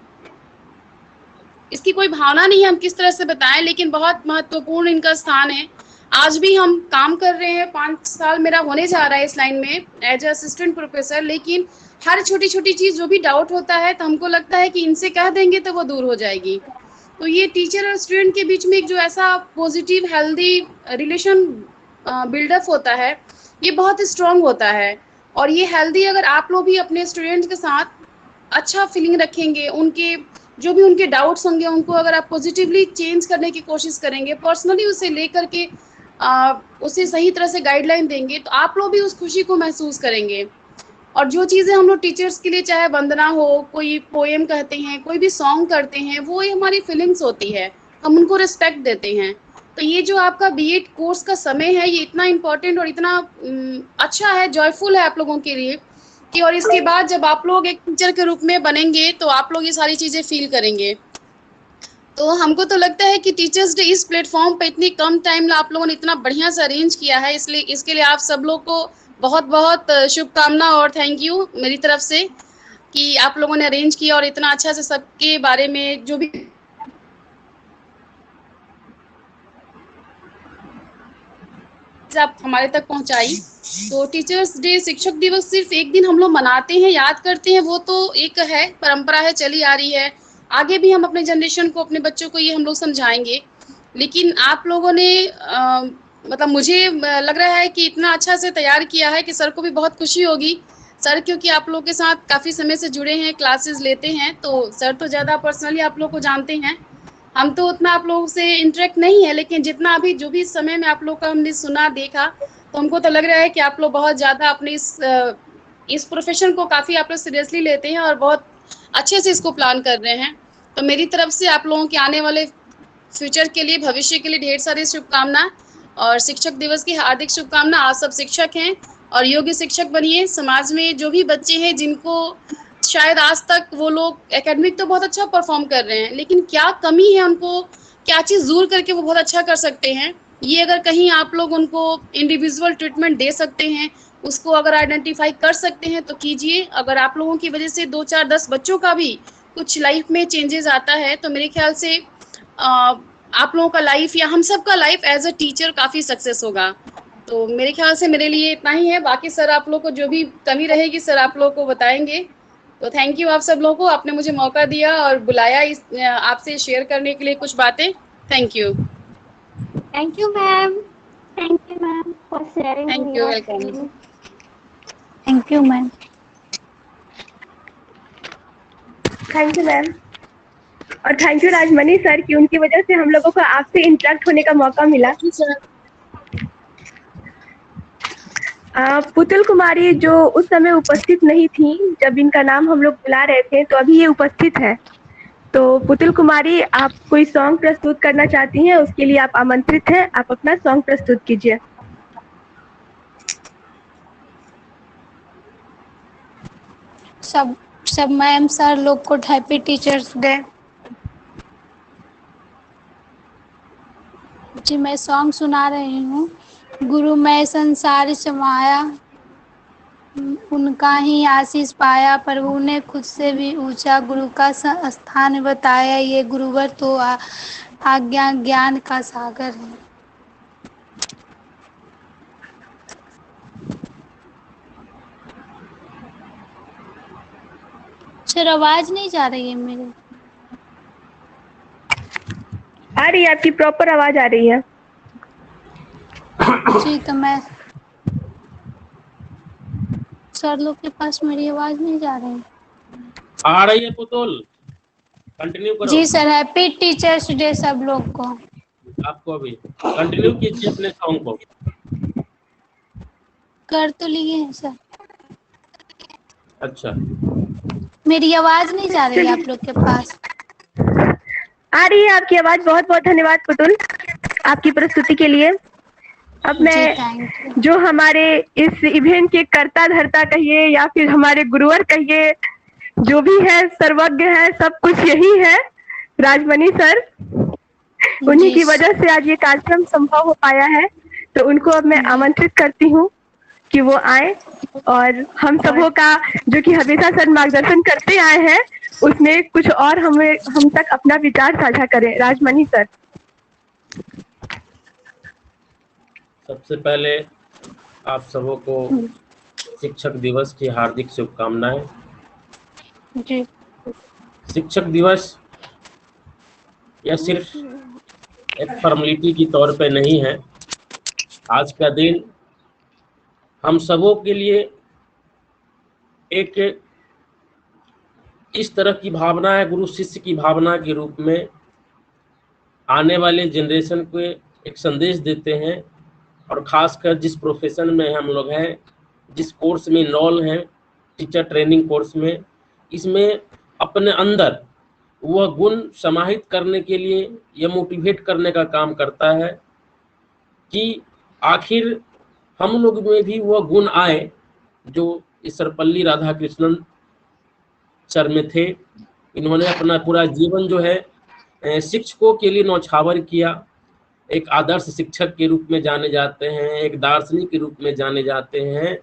इसकी कोई भावना नहीं है हम किस तरह से बताएं, लेकिन बहुत महत्वपूर्ण इनका स्थान है। आज भी हम काम कर रहे हैं, 5 साल मेरा होने जा रहा है इस लाइन में एज असिस्टेंट प्रोफेसर, लेकिन हर छोटी छोटी चीज़ जो भी डाउट होता है तो हमको लगता है कि इनसे कह देंगे तो वो दूर हो जाएगी। तो ये टीचर और स्टूडेंट के बीच में एक जो ऐसा पॉजिटिव हेल्दी रिलेशन बिल्डअप होता है, ये बहुत स्ट्रांग होता है। और ये हेल्दी अगर आप लोग भी अपने स्टूडेंट्स के साथ अच्छा फीलिंग रखेंगे, उनके जो भी उनके डाउट्स होंगे उनको अगर आप पॉजिटिवली चेंज करने की कोशिश करेंगे, पर्सनली उसे लेकर के उसे सही तरह से गाइडलाइन देंगे, तो आप लोग भी उस खुशी को महसूस करेंगे। और जो चीज़ें हम लोग टीचर्स के लिए, चाहे वंदना हो, कोई पोएम कहते हैं, कोई भी सॉन्ग करते हैं, वो ही हमारी फीलिंग्स होती है, हम उनको रिस्पेक्ट देते हैं। तो ये जो आपका बीएड कोर्स का समय है, ये इतना इम्पोर्टेंट और इतना अच्छा है, जॉयफुल है आप लोगों के लिए कि, और इसके बाद जब आप लोग एक टीचर के रूप में बनेंगे तो आप लोग ये सारी चीज़ें फील करेंगे। तो हमको तो लगता है कि टीचर्स डे इस प्लेटफॉर्म पे इतनी कम टाइम में आप लोगों ने इतना बढ़िया से अरेंज किया है, इसलिए इसके लिए आप सब लोग को बहुत बहुत शुभकामना और थैंक यू मेरी तरफ से कि आप लोगों ने अरेंज किया और इतना अच्छा से सबके बारे में जो भी आप हमारे तक पहुंचाई। तो टीचर्स डे, शिक्षक दिवस सिर्फ एक दिन हम लोग मनाते हैं, याद करते हैं, वो तो एक है, परंपरा है, चली आ रही है। आगे भी हम अपने जनरेशन को, अपने बच्चों को ये हम लोग समझाएंगे। लेकिन आप लोगों ने मतलब मुझे लग रहा है कि इतना अच्छा से तैयार किया है कि सर को भी बहुत खुशी होगी। सर क्योंकि आप लोगों के साथ काफ़ी समय से जुड़े हैं, क्लासेस लेते हैं, तो सर तो ज़्यादा पर्सनली आप लोग को जानते हैं, हम तो उतना आप लोगों से इंटरेक्ट नहीं है, लेकिन जितना अभी जो भी समय में आप लोग का हमने सुना देखा, तो हमको तो लग रहा है कि आप लोग बहुत ज़्यादा अपने इस प्रोफेशन को काफ़ी आप लोग सीरियसली लेते हैं और बहुत अच्छे से इसको प्लान कर रहे हैं। तो मेरी तरफ से आप लोगों के आने वाले फ्यूचर के लिए, भविष्य के लिए ढेर सारी शुभकामना और शिक्षक दिवस की हार्दिक शुभकामना। आप सब शिक्षक हैं और योग्य शिक्षक बनिए। समाज में जो भी बच्चे हैं जिनको शायद आज तक वो लोग एकेडमिक तो बहुत अच्छा परफॉर्म कर रहे हैं, लेकिन क्या कमी है, उनको क्या चीज़ दूर करके वो बहुत अच्छा कर सकते हैं, ये अगर कहीं आप लोग उनको इंडिविजुअल ट्रीटमेंट दे सकते हैं, उसको अगर आइडेंटिफाई कर सकते हैं तो कीजिए। अगर आप लोगों की वजह से 2, 4, 10 बच्चों का भी कुछ लाइफ में चेंजेस आता है, तो मेरे ख्याल से आप लोगों का लाइफ या हम सब का लाइफ एज अ टीचर काफ़ी सक्सेस होगा। तो मेरे ख्याल से मेरे लिए इतना ही है। बाकी सर आप लोग को जो भी कमी रहेगी सर आप लोग को बताएंगे। तो थैंक यू आप सब लोगों को, आपने मुझे मौका दिया और बुलाया इस आपसे शेयर करने के लिए कुछ बातें। Thank you. Thank you ma'am. Thank you ma'am for sharing. Thank you, welcome. Thank you ma'am. Thank you ma'am, और थैंक यू राजमणि सर कि उनकी वजह से हम लोगों को आपसे इंटरेक्ट होने का मौका मिला। पुतुल कुमारी जो उस समय उपस्थित नहीं थी जब इनका नाम हम लोग बुला रहे थे, तो अभी ये उपस्थित है। तो पुतुल कुमारी, आप कोई सॉन्ग प्रस्तुत करना चाहती हैं, उसके लिए आप आमंत्रित हैं, आप अपना सॉन्ग प्रस्तुत कीजिए। सब मैम सर लोग को हैप्पी टीचर्स डे। जी मैं सॉन्ग सुना रही हूँ। गुरु मैं संसार समाया, उनका ही आशीष पाया, प्रभु ने खुद से भी ऊंचा गुरु का स्थान बताया। ये गुरुवर तो आज्ञा ज्ञान का सागर है। सर आवाज नहीं जा रही है मेरी? आ रही है, आपकी प्रॉपर आवाज आ रही है। जी तो मैं सर लोग के पास मेरी आवाज नहीं जा रही है। आ रही है पुतुल, कंटिन्यू करो। जी सर, हैप्पी टीचर्स डे सब लोग को। आपको भी कंटिन्यू कीजिए अपने सॉन्ग को। कर तो लिए हैं सर। अच्छा, मेरी आवाज नहीं जा रही है आप लोग के पास? आ रही है आपकी आवाज। बहुत बहुत धन्यवाद पुतुल आपकी प्रस्तुति के लिए। अब मैं जो हमारे इस इवेंट के कर्ता धर्ता कहिए या फिर हमारे गुरुवर कहिए, जो भी है सर्वज्ञ है, सब कुछ यही है, राजमणि सर। उन्हीं की वजह से आज ये कार्यक्रम संभव हो पाया है। तो उनको अब मैं आमंत्रित करती हूँ कि वो आए और हम सबों का, जो कि हमेशा सर मार्गदर्शन करते आए हैं, उसने कुछ और हम तक अपना विचार साझा करें। राजमणि सर। सबसे पहले आप सबों को शिक्षक दिवस की हार्दिक शुभकामनाएं। जी। शिक्षक दिवस यह सिर्फ एक फॉर्मेलिटी की तौर पे नहीं है। आज का दिन हम सबों के लिए एक इस तरह की भावना है, गुरु शिष्य की भावना के रूप में आने वाले जनरेशन को एक संदेश देते हैं। और खासकर जिस प्रोफेशन में हम लोग हैं, जिस कोर्स में इन्वॉल्व हैं, टीचर ट्रेनिंग कोर्स में, इसमें अपने अंदर वह गुण समाहित करने के लिए यह मोटिवेट करने का काम करता है कि आखिर हम लोग में भी वह गुण आए जो इस सर्वपल्ली राधाकृष्णन सर में थे। इन्होंने अपना पूरा जीवन जो है शिक्षकों के लिए न्यौछावर किया। एक आदर्श शिक्षक के रूप में जाने जाते हैं, एक दार्शनिक के रूप में जाने जाते हैं।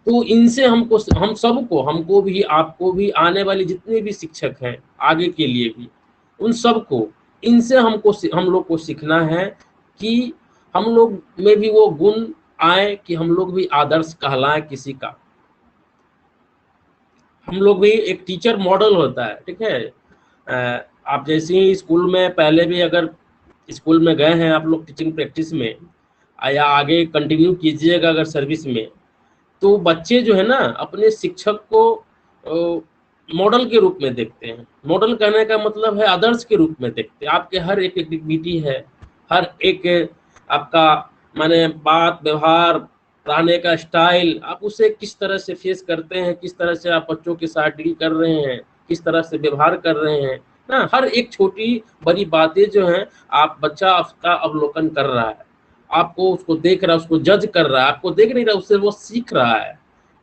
तो इनसे हम सबको, हमको भी, आपको भी, आने वाले जितने भी शिक्षक हैं आगे के लिए भी, उन सबको इनसे हम लोग को सीखना है कि हम लोग में भी वो गुण आए कि हम लोग भी आदर्श कहलाएं किसी का। हम लोग भी एक टीचर मॉडल होता है, ठीक है। आप जैसे ही स्कूल में, पहले भी अगर स्कूल में गए हैं आप लोग टीचिंग प्रैक्टिस में, या आगे कंटिन्यू कीजिएगा अगर सर्विस में, तो बच्चे जो है ना अपने शिक्षक को मॉडल के रूप में देखते हैं। मॉडल कहने का मतलब है आदर्श के रूप में देखते हैं। आपके हर एक एक्टिविटी है, हर एक आपका माने बात, व्यवहार, रहने का स्टाइल, आप उसे किस तरह से फेस करते हैं, किस तरह से आप बच्चों के साथ डील कर रहे हैं, किस तरह से व्यवहार कर रहे हैं ना। हर एक छोटी बड़ी बातें जो हैं आप बच्चा उसका अवलोकन कर रहा है, आपको उसको देख रहा है, उसको जज कर रहा है, आपको देख नहीं रहा, उससे वो सीख रहा है।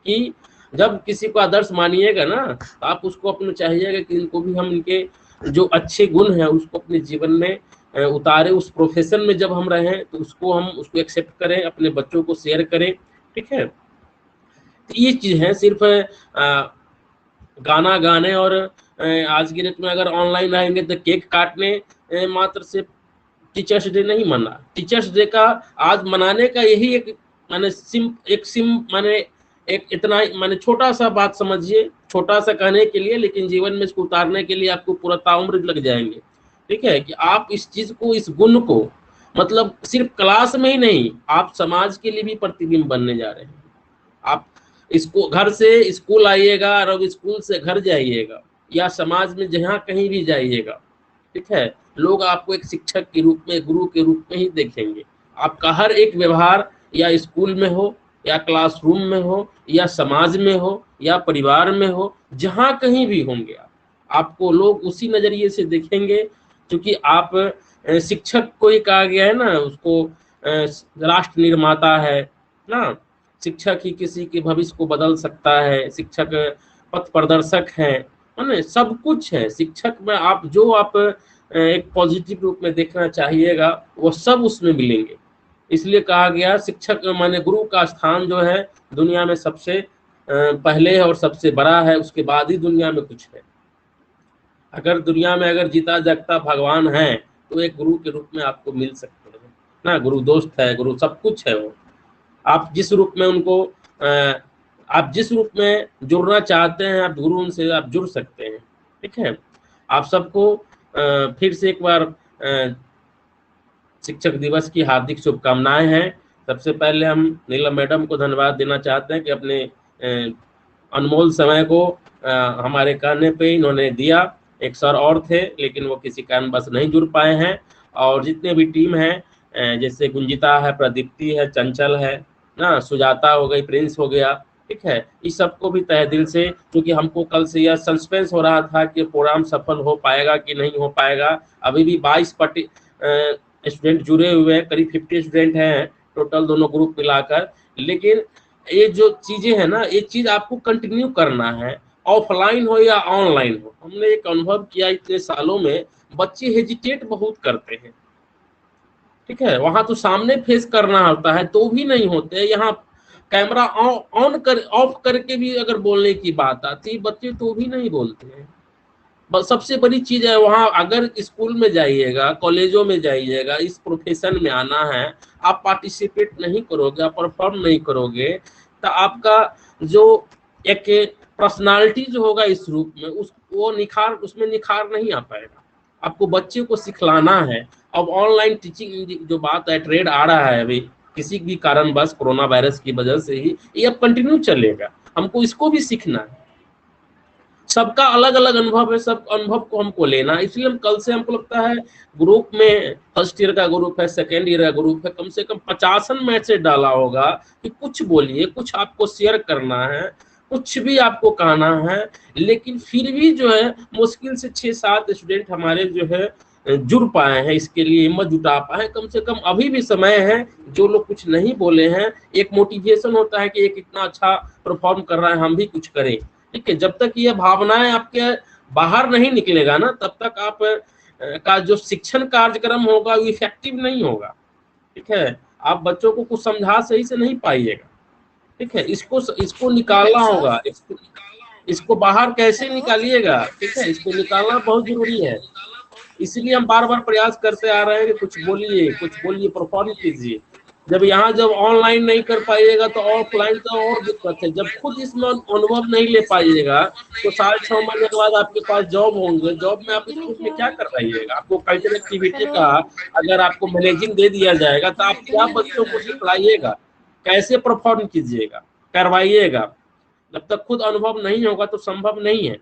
कि जब किसी को आदर्श मानिएगा ना तो आप उसको अपने चाहिएगा कि इनको भी हम इनके जो अच्छे गुण हैं उसको अपने जीवन में उतारे। उस प्रोफेशन में जब हम रहें तो उसको एक्सेप्ट करें, अपने बच्चों को शेयर करें, ठीक है। तो ये चीज़ है, सिर्फ गाना गाने और आज के डेट में अगर ऑनलाइन रहेंगे तो केक काटने मात्र से टीचर्स डे नहीं मना। टीचर्स डे का आज मनाने का यही एक माने एक इतना माने छोटा सा बात समझिए, छोटा सा कहने के लिए, लेकिन जीवन में इसको उतारने के लिए आपको पूरा ताउम्र लग जाएंगे, ठीक है। कि आप इस चीज को, इस गुण को, मतलब सिर्फ क्लास में ही नहीं, आप समाज के लिए भी प्रतिबिंब बनने जा रहे हैं। आप इसको घर से स्कूल आइएगा और स्कूल से घर जाइएगा या समाज में जहाँ कहीं भी जाइएगा, ठीक है, लोग आपको एक शिक्षक के रूप में, गुरु के रूप में ही देखेंगे। आपका हर एक व्यवहार या स्कूल में हो या क्लासरूम में हो या समाज में हो या परिवार में हो, जहाँ कहीं भी होंगे आपको लोग उसी नजरिए से देखेंगे। क्योंकि आप शिक्षक को ही कहा गया है ना, उसको राष्ट्र निर्माता है ना। शिक्षक ही किसी के भविष्य को बदल सकता है, शिक्षक पथ प्रदर्शक है ना, सब कुछ है शिक्षक में। आप एक पॉजिटिव रूप में देखना चाहिएगा वो सब उसमें मिलेंगे। इसलिए कहा गया शिक्षक माने गुरु का स्थान जो है दुनिया में सबसे पहले है और सबसे बड़ा है, उसके बाद ही दुनिया में कुछ है। अगर दुनिया में अगर जीता जागता भगवान है तो एक गुरु के रूप में आपको मिल सकते हैं ना। गुरु दोस्त है, गुरु सब कुछ है। वो आप जिस रूप में उनको आप जिस रूप में जुड़ना चाहते हैं, आप गुरु उनसे आप जुड़ सकते हैं, ठीक है। आप सबको फिर से एक बार शिक्षक दिवस की हार्दिक शुभकामनाएं हैं। सबसे पहले हम नीलम मैडम को धन्यवाद देना चाहते हैं कि अपने अनमोल समय को हमारे कहने पे इन्होंने दिया। एक सर और थे लेकिन वो किसी कारणवश नहीं जुड़ पाए हैं। और जितने भी टीम हैं, जैसे गुंजिता है, प्रदीप्ति है, चंचल है ना, सुजाता हो गई, प्रिंस हो गया, ठीक है, इस सबको भी तहे दिल से, क्योंकि हमको कल से यह सस्पेंस हो रहा था कि प्रोग्राम सफल हो पाएगा कि नहीं हो पाएगा। अभी भी 22 स्टूडेंट जुड़े हुए हैं, करीब 50 स्टूडेंट हैं टोटल दोनों ग्रुप मिलाकर। लेकिन ये जो चीजें हैं ना, ये चीज आपको कंटिन्यू करना है, ऑफलाइन हो या ऑनलाइन हो। हमने एक अनुभव किया इतने सालों में, बच्चे हेजिटेट बहुत करते हैं, ठीक है। वहां तो सामने फेस करना होता है तो भी नहीं होते। यहाँ कैमरा ऑफ करके भी अगर बोलने की बात आती, बच्चे तो भी नहीं बोलते हैं। बस सबसे बड़ी चीज है वहाँ, अगर स्कूल में जाइएगा, कॉलेजों में जाइएगा, इस प्रोफेशन में आना है, आप पार्टिसिपेट नहीं करोगे, आप परफॉर्म नहीं करोगे, तो आपका जो एक पर्सनालिटी जो होगा इस रूप में, उसमें निखार नहीं आ पाएगा। आपको बच्चे को सिखलाना है। अब ऑनलाइन टीचिंग जो बात है, ट्रेड आ रहा है अभी किसी भी कारणवश, कोरोना वायरस की वजह से ही, ये अब कंटिन्यू चलेगा। हमको इसको भी सीखना है। सबका अलग अलग अनुभव है, सब अनुभव को हमको लेना, इसलिए हम कल से, हमको लगता है ग्रुप में, फर्स्ट ईयर का ग्रुप है, सेकेंड ईयर का ग्रुप है, कम से कम 50 मैसेज डाला होगा कि कुछ बोलिए, कुछ आपको शेयर करना है, कुछ भी आपको कहना है। लेकिन फिर भी जो है मुश्किल से 6-7 स्टूडेंट हमारे जो है जुड़ पाए हैं, इसके लिए हिम्मत जुटा पाए। कम से कम अभी भी समय है, जो लोग कुछ नहीं बोले हैं, एक मोटिवेशन होता है कि एक इतना अच्छा परफॉर्म कर रहा है, हम भी कुछ करें। ठीक है, जब तक ये भावनाएं आपके बाहर नहीं निकलेगा ना, तब तक आप का जो शिक्षण कार्यक्रम होगा वो इफेक्टिव नहीं होगा। ठीक है, आप बच्चों को कुछ समझा सही से नहीं पाइएगा। ठीक है, इसको निकालना होगा, इसको बाहर कैसे निकालिएगा। ठीक है, इसको निकालना बहुत जरूरी है। इसलिए हम बार बार प्रयास करते आ रहे हैं कि कुछ बोलिए, परफॉर्म कीजिए। जब ऑनलाइन नहीं कर पाइएगा तो ऑफलाइन तो और दिक्कत है। जब खुद इसमें अनुभव नहीं ले पाइएगा तो 6.5 महीने के बाद आपके पास जॉब होंगे, जॉब में आप स्कूल में क्या कर पाइएगा। आपको कल्चरल एक्टिविटी का अगर आपको मैनेजिंग दे दिया जाएगा तो आप क्या बच्चों को सिखलाइएगा, कैसे परफॉर्म कीजिएगा, करवाइएगा। जब तक खुद अनुभव नहीं होगा तो संभव नहीं है।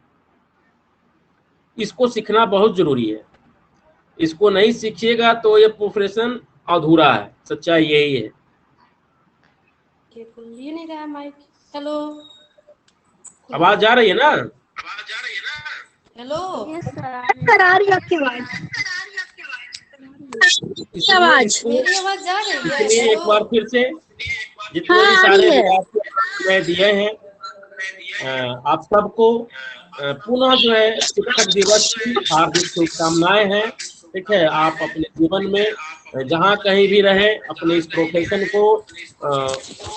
इसको सीखना बहुत जरूरी है। इसको नहीं सीखिएगा तो ये प्रोफेशन अधूरा है, सच्चाई यही है। ये नहीं रहा माइक। हेलो, आवाज आ रही है ना? हेलो सर, आ रही है आपकी आवाज? मेरी आवाज जा रही है? इसलिए एक बार फिर से जितने भी सारे विद्यार्थी दिए हैं, आप सबको पुनः जो है शिक्षक दिवस की हार्दिक शुभकामनाएं हैं। ठीक है, आप अपने जीवन में जहाँ कहीं भी रहे, अपने इस प्रोफेशन को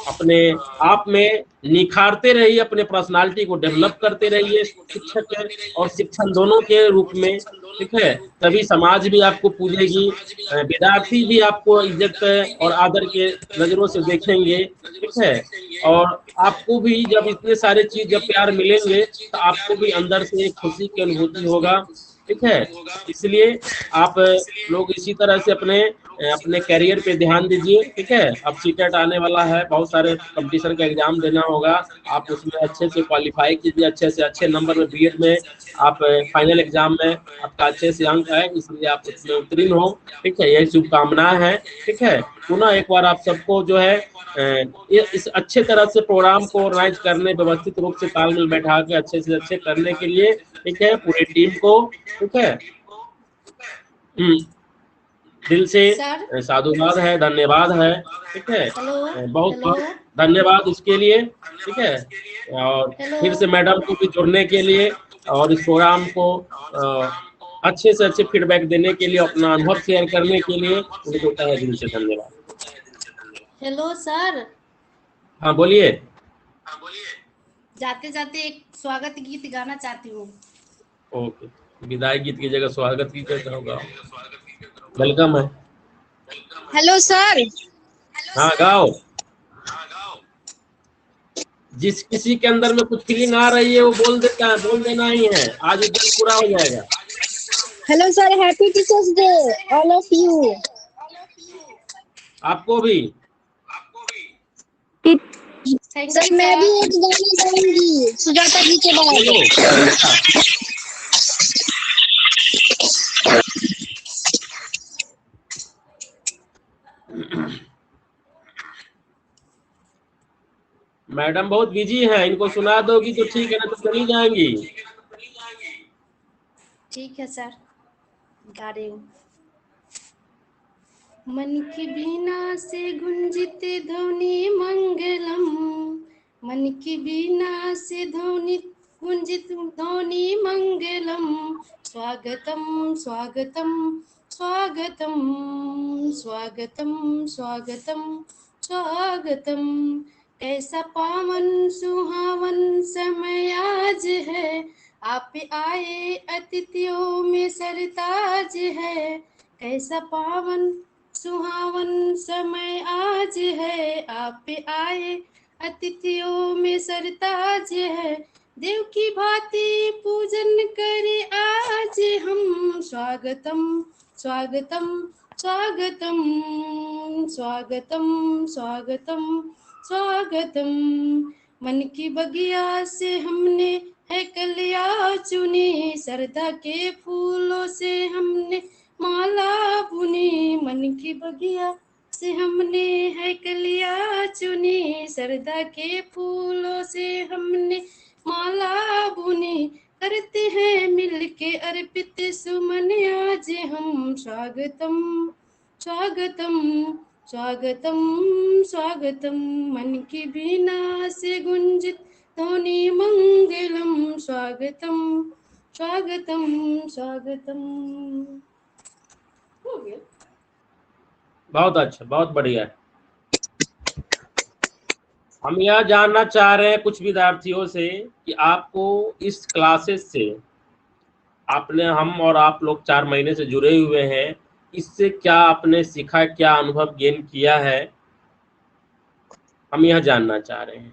अपने आप में निखारते रहिए, अपने पर्सनालिटी को डेवलप करते रहिए, शिक्षक और शिक्षण दोनों के रूप में। ठीक है, तभी समाज भी आपको पूजेगी, विद्यार्थी भी आपको इज्जत और आदर के नजरों से देखेंगे। ठीक है, और आपको भी जब इतने सारे चीज, जब प्यार मिलेंगे तो आपको भी अंदर से एक खुशी की अनुभूति होगा। ठीक है, इसलिए आप लोग इसी तरह से अपने कैरियर पे ध्यान दीजिए। ठीक है, अब सीटेट आने वाला है, बहुत सारे कंपटीशन का एग्जाम देना होगा, आप उसमें अच्छे से क्वालिफाई कीजिए, अच्छे से अच्छे नंबर में बीएड में आप फाइनल एग्जाम में आपका अच्छे से अंक आए, इसलिए आप उसमें उत्तीर्ण हो। ठीक है, यही शुभकामनाएं हैं। ठीक है, पुनः एक बार आप सबको जो है इस अच्छे तरह से प्रोग्राम को ऑर्गेनाइज करने, व्यवस्थित रूप से तालमेल बैठा के अच्छे से अच्छे करने के लिए, ठीक है, पूरी टीम को, ठीक है, दिल से साधुवाद है, धन्यवाद है। ठीक है, बहुत बहुत धन्यवाद उसके लिए। ठीक है, और फिर से मैडम को भी जुड़ने के लिए और इस प्रोग्राम को अच्छे से अच्छे फीडबैक देने के लिए, अपना अनुभव शेयर करने के लिए उनको तहे दिल से धन्यवाद। Hello sir. हाँ बोलिए। जाते जाते एक स्वागत गीत गाना चाहती हूँ। ओके, विदाई गीत की जगह स्वागत गीत कैसा होगा? वेलकम है। Hello sir. हाँ गाओ। जिस किसी के अंदर में कुछ फीलिंग आ रही है वो बोल देता है, बोल देना ही है, आज दिन पूरा हो जाएगा। Hello sir, happy teachers day all of you. आपको भी। सर मैं भी एक गाना गाऊंगी सुजाता जी के बाद। मैडम बहुत बिजी हैं, इनको सुना दोगी तो ठीक है, ना तो चली जाएंगी। ठीक है सर, गा रही हूँ। मन की बीना से गुंजित ध्वनि मंगलम, मन की बीना से गुंजित ध्वनि मंगलम, स्वागतम स्वागतम स्वागतम स्वागतम स्वागतम स्वागतम। कैसा पावन सुहावन समय आज है, आप आए अतिथियों में सरताज है, कैसा पावन सुहावन समय आज है। आप आए अतिथियों में सरताज है, देव की भांति पूजन करे आज हम। स्वागतम स्वागतम स्वागतम स्वागतम स्वागतम स्वागतम। मन की बगिया से हमने है कलिया चुनी, सरदा के फूलों से हमने माला बुनी। मन की बगिया से हमने है कलिया चुनी, सरदा के फूलों से हमने माला बुनी। करते हैं मिलके अर्पित सुमन आज हम। स्वागतम स्वागतम स्वागतम स्वागतम। मन की बीना से गुंजित ध्वनि मंगलम। स्वागतम स्वागतम स्वागतम। हो गया। बहुत अच्छा, बहुत बढ़िया। हम यह जानना चाह रहे हैं कुछ विद्यार्थियों से कि आपको इस क्लासेस से, आपने, हम और आप लोग 4 महीने से जुड़े हुए हैं, इससे क्या आपने सीखा, क्या अनुभव गेन किया है, हम यह जानना चाह रहे हैं।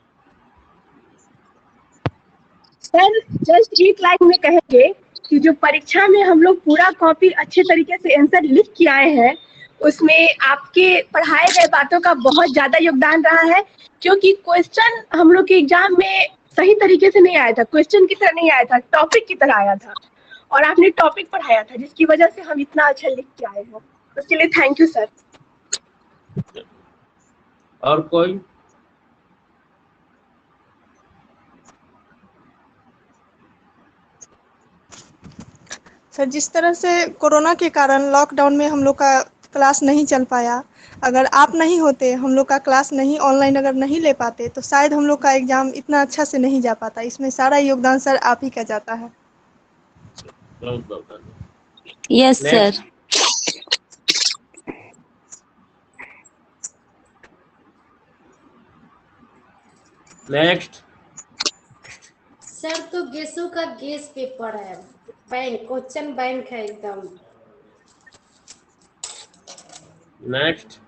सर जस्ट एक लाइन में कहेंगे कि जो परीक्षा में हम लोग पूरा कॉपी अच्छे तरीके से आंसर लिख के आए हैं, उसमें आपके पढ़ाए गए बातों का बहुत ज्यादा योगदान रहा है, क्योंकि क्वेश्चन हम लोग के एग्जाम में सही तरीके से नहीं आया था, क्वेश्चन की तरह नहीं आया था, टॉपिक की तरह आया था, और आपने टॉपिक पढ़ाया था, जिसकी वजह से हम इतना अच्छा लिख के आए हैं। उसके लिए थैंक यू सर। और कोई? सर जिस तरह से कोरोना के कारण लॉकडाउन में हम लोग का क्लास नहीं चल पाया, अगर आप नहीं होते, हम लोग का क्लास नहीं ऑनलाइन अगर नहीं ले पाते, तो शायद हम लोग का एग्जाम इतना अच्छा से नहीं जा पाता। इसमें सारा योगदान सर आप ही का जाता है। Yes sir. नेक्स्ट। सर तो गेसों का गेस पेपर है, बैंक क्वेश्चन बैंक है एकदम। नेक्स्ट।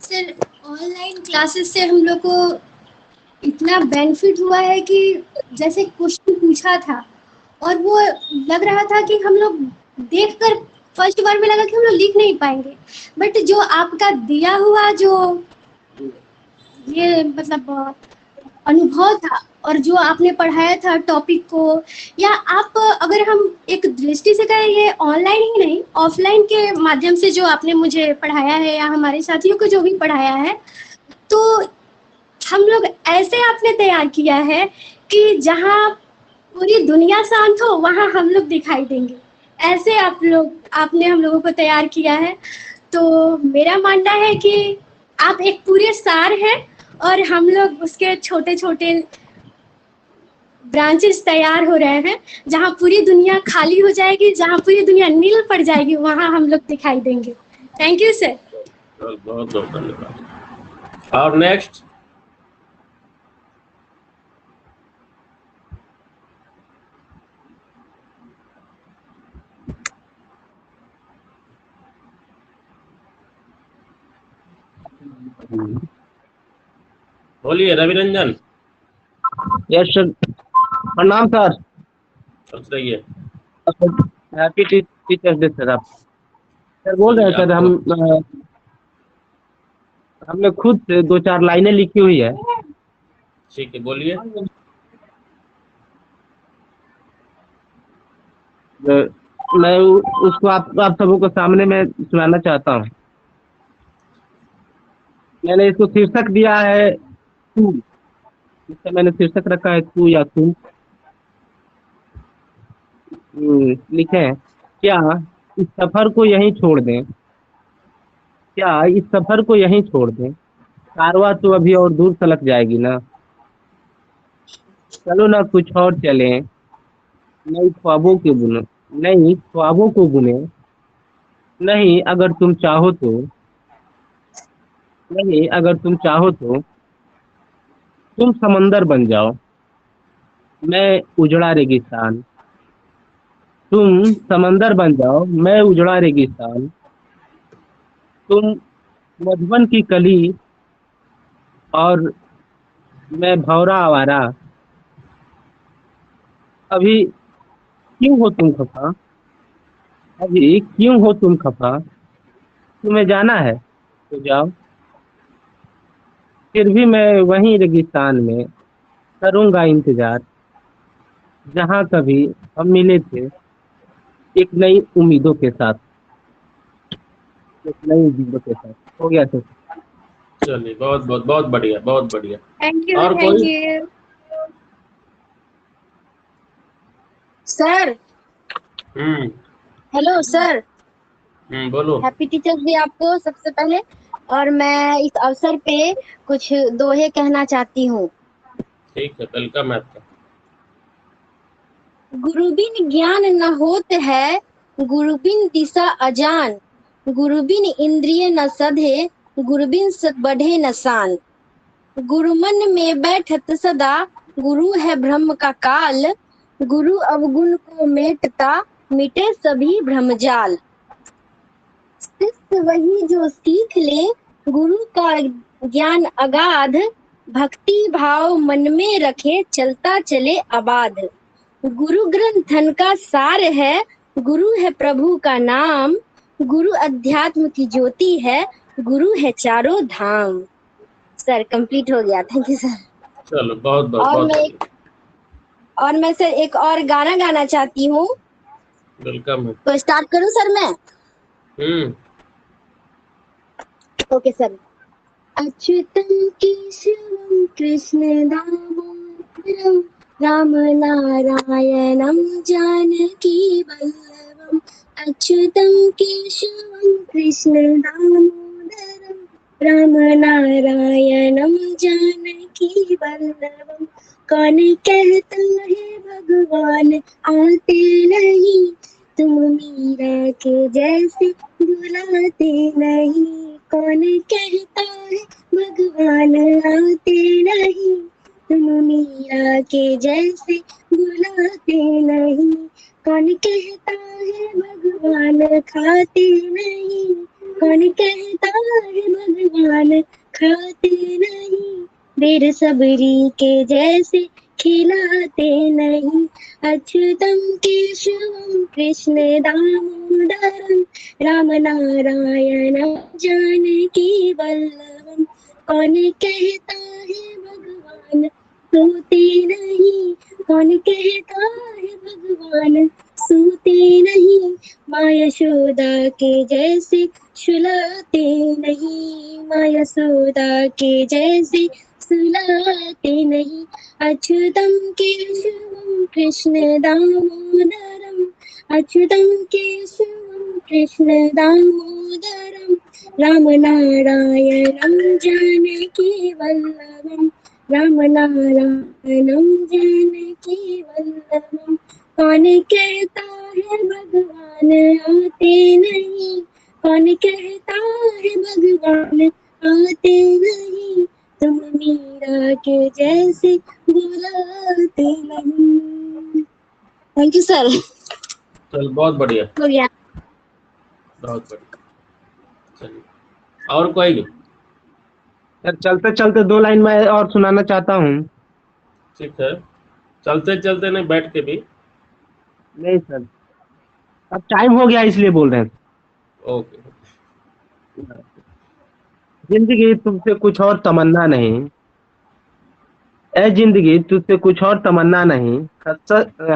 सर ऑनलाइन क्लासेस से हम लोग को इतना बेनिफिट हुआ है कि जैसे क्वेश्चन पूछा था और वो लग रहा था कि हम लोग देखकर फर्स्ट बार में लगा कि हम लोग लिख नहीं पाएंगे, बट जो आपका दिया हुआ जो ये मतलब अनुभव था और जो आपने पढ़ाया था टॉपिक को, या आप अगर हम एक दृष्टि से कहें, ये ऑनलाइन ही नहीं ऑफलाइन के माध्यम से जो आपने मुझे पढ़ाया है या हमारे साथियों को जो भी पढ़ाया है, तो हम लोग ऐसे आपने तैयार किया है कि जहाँ पूरी दुनिया शांत हो वहाँ हम लोग दिखाई देंगे, ऐसे आपने हम लोगों को तैयार किया है। तो मेरा मानना है कि आप एक पूरे सार हैं और हम लोग उसके छोटे छोटे ब्रांचेस तैयार हो रहे हैं, जहाँ पूरी दुनिया खाली हो जाएगी, जहाँ पूरी दुनिया नील पड़ जाएगी, वहाँ हम लोग दिखाई देंगे। Thank you sir. बहुत बहुत धन्यवाद। और नेक्स्ट। बोलिए रविरंजन। Yes sir. प्रणाम सर। सोच रही है। Happy teachers day sir. आप सर बोल रहे हैं सर, हमने खुद से 2-4 लाइनें लिखी हुई है। ठीक है बोलिए। मैं उसको आप सबों को सामने में सुनाना चाहता हूँ। मैंने इसको शीर्षक दिया है तू, इसका मैंने शीर्षक रखा है तू या तुम। लिखे हैं, क्या इस सफर को यहीं छोड़ दें, क्या इस सफर को यहीं छोड़ दें, कारवां तो अभी और दूर तलक जाएगी ना, चलो ना कुछ और चलें, नई ख्वाबों के बुने, नई ख्वाबों को बुने, नहीं अगर तुम चाहो तो नहीं, अगर तुम चाहो तो तुम समंदर बन जाओ, मैं उजड़ा रेगिस्तान। तुम समंदर बन जाओ, मैं उजड़ा रेगिस्तान। तुम मधुबन की कली और मैं भौरा आवारा। अभी क्यों हो तुम खफा? अभी क्यों हो तुम खफा? तुम्हें जाना है तो जाओ, फिर भी मैं वहीं रेगिस्तान में करूंगा इंतजार, जहाँ कभी हम मिले थे, एक नई उम्मीदों के साथ। एक नई उम्मीदों के साथ हो गया तो। चलिए, बहुत बहुत बहुत बढ़िया, बहुत बढ़िया। थैंक यू और थैंक कोई? You sir. हेलो सर, बोलो। हैप्पी टीचर्स डे आपको सबसे पहले। और मैं इस अवसर पे कुछ दोहे कहना चाहती हूँ। ठीक है, वेलकम है आपका। गुरु बिन ज्ञान न होत है, गुरु बिन दिशा अजान, गुरु बिन इंद्रिय न सधे, गुरु बिन बढ़े न शान। गुरु मन में बैठत सदा, गुरु है ब्रह्म का काल, गुरु अवगुण को मेटता, मिटे सभी भ्रमजाल। शिष्य वही जो सीख ले, गुरु का ज्ञान अगाध, भक्ति भाव मन में रखे, चलता चले आबाद। गुरु ग्रंथ धन का सार है, गुरु है प्रभु का नाम, गुरु अध्यात्म की ज्योति है, गुरु है चारों धाम। सर कंप्लीट हो गया, थैंक यू सर। चलो, बहुत बहुत और बहुत मैं सर एक और गाना गाना चाहती हूँ, वेलकम है। तो स्टार्ट करूँ सर मैं? Okay sir. अच्युतम केशवम कृष्ण दामोदरम राम नारायणम जानकी वल्लभम। अच्युतम केशवम कृष्ण दामोदरम राम नारायणम जानकी वल्लभम। कौन कहता है भगवान आते नहीं, तुम मीरा के जैसे बुलाते नहीं। कौन कहता है भगवान आते नहीं, तुम मीरा के जैसे बुलाते नहीं। कौन कहता है भगवान खाते नहीं, कौन कहता है भगवान खाते नहीं। देर सबरी के जैसे खिलाते नहीं। अच्युतम केशवम कृष्ण दामोदरम राम नारायण जानकी वल्लभम। कौन कहता है भगवान सोते नहीं, कौन कहता है भगवान सोते नहीं। माँ यशोदा के जैसे सुलाते नहीं, माँ यशोदा के जैसे सुलाते नहीं। अच्युतम केशवम कृष्ण दामोदरम, अच्युतम केशवम कृष्ण दामोदरम राम नारायणम जानकी वल्लभम, राम नारायणम जानकी वल्लभम। कौन कहता है भगवान आते नहीं, कौन कहता है भगवान आते नहीं। तुम मीरा के जैसे बुलाते नहीं। Thank you sir. चल, बहुत बढ़िया, हो गया। बहुत बढ़िया। चलिए, और कोई? यार चलते चलते 2 लाइन मैं और सुनाना चाहता हूँ। ठीक है, चलते चलते नहीं, बैठ के भी। नहीं सर, अब टाइम हो गया इसलिए बोल रहे हैं। ओके। जिंदगी तुमसे कुछ और तमन्ना नहीं, ऐ जिंदगी तुझसे कुछ और तमन्ना नहीं,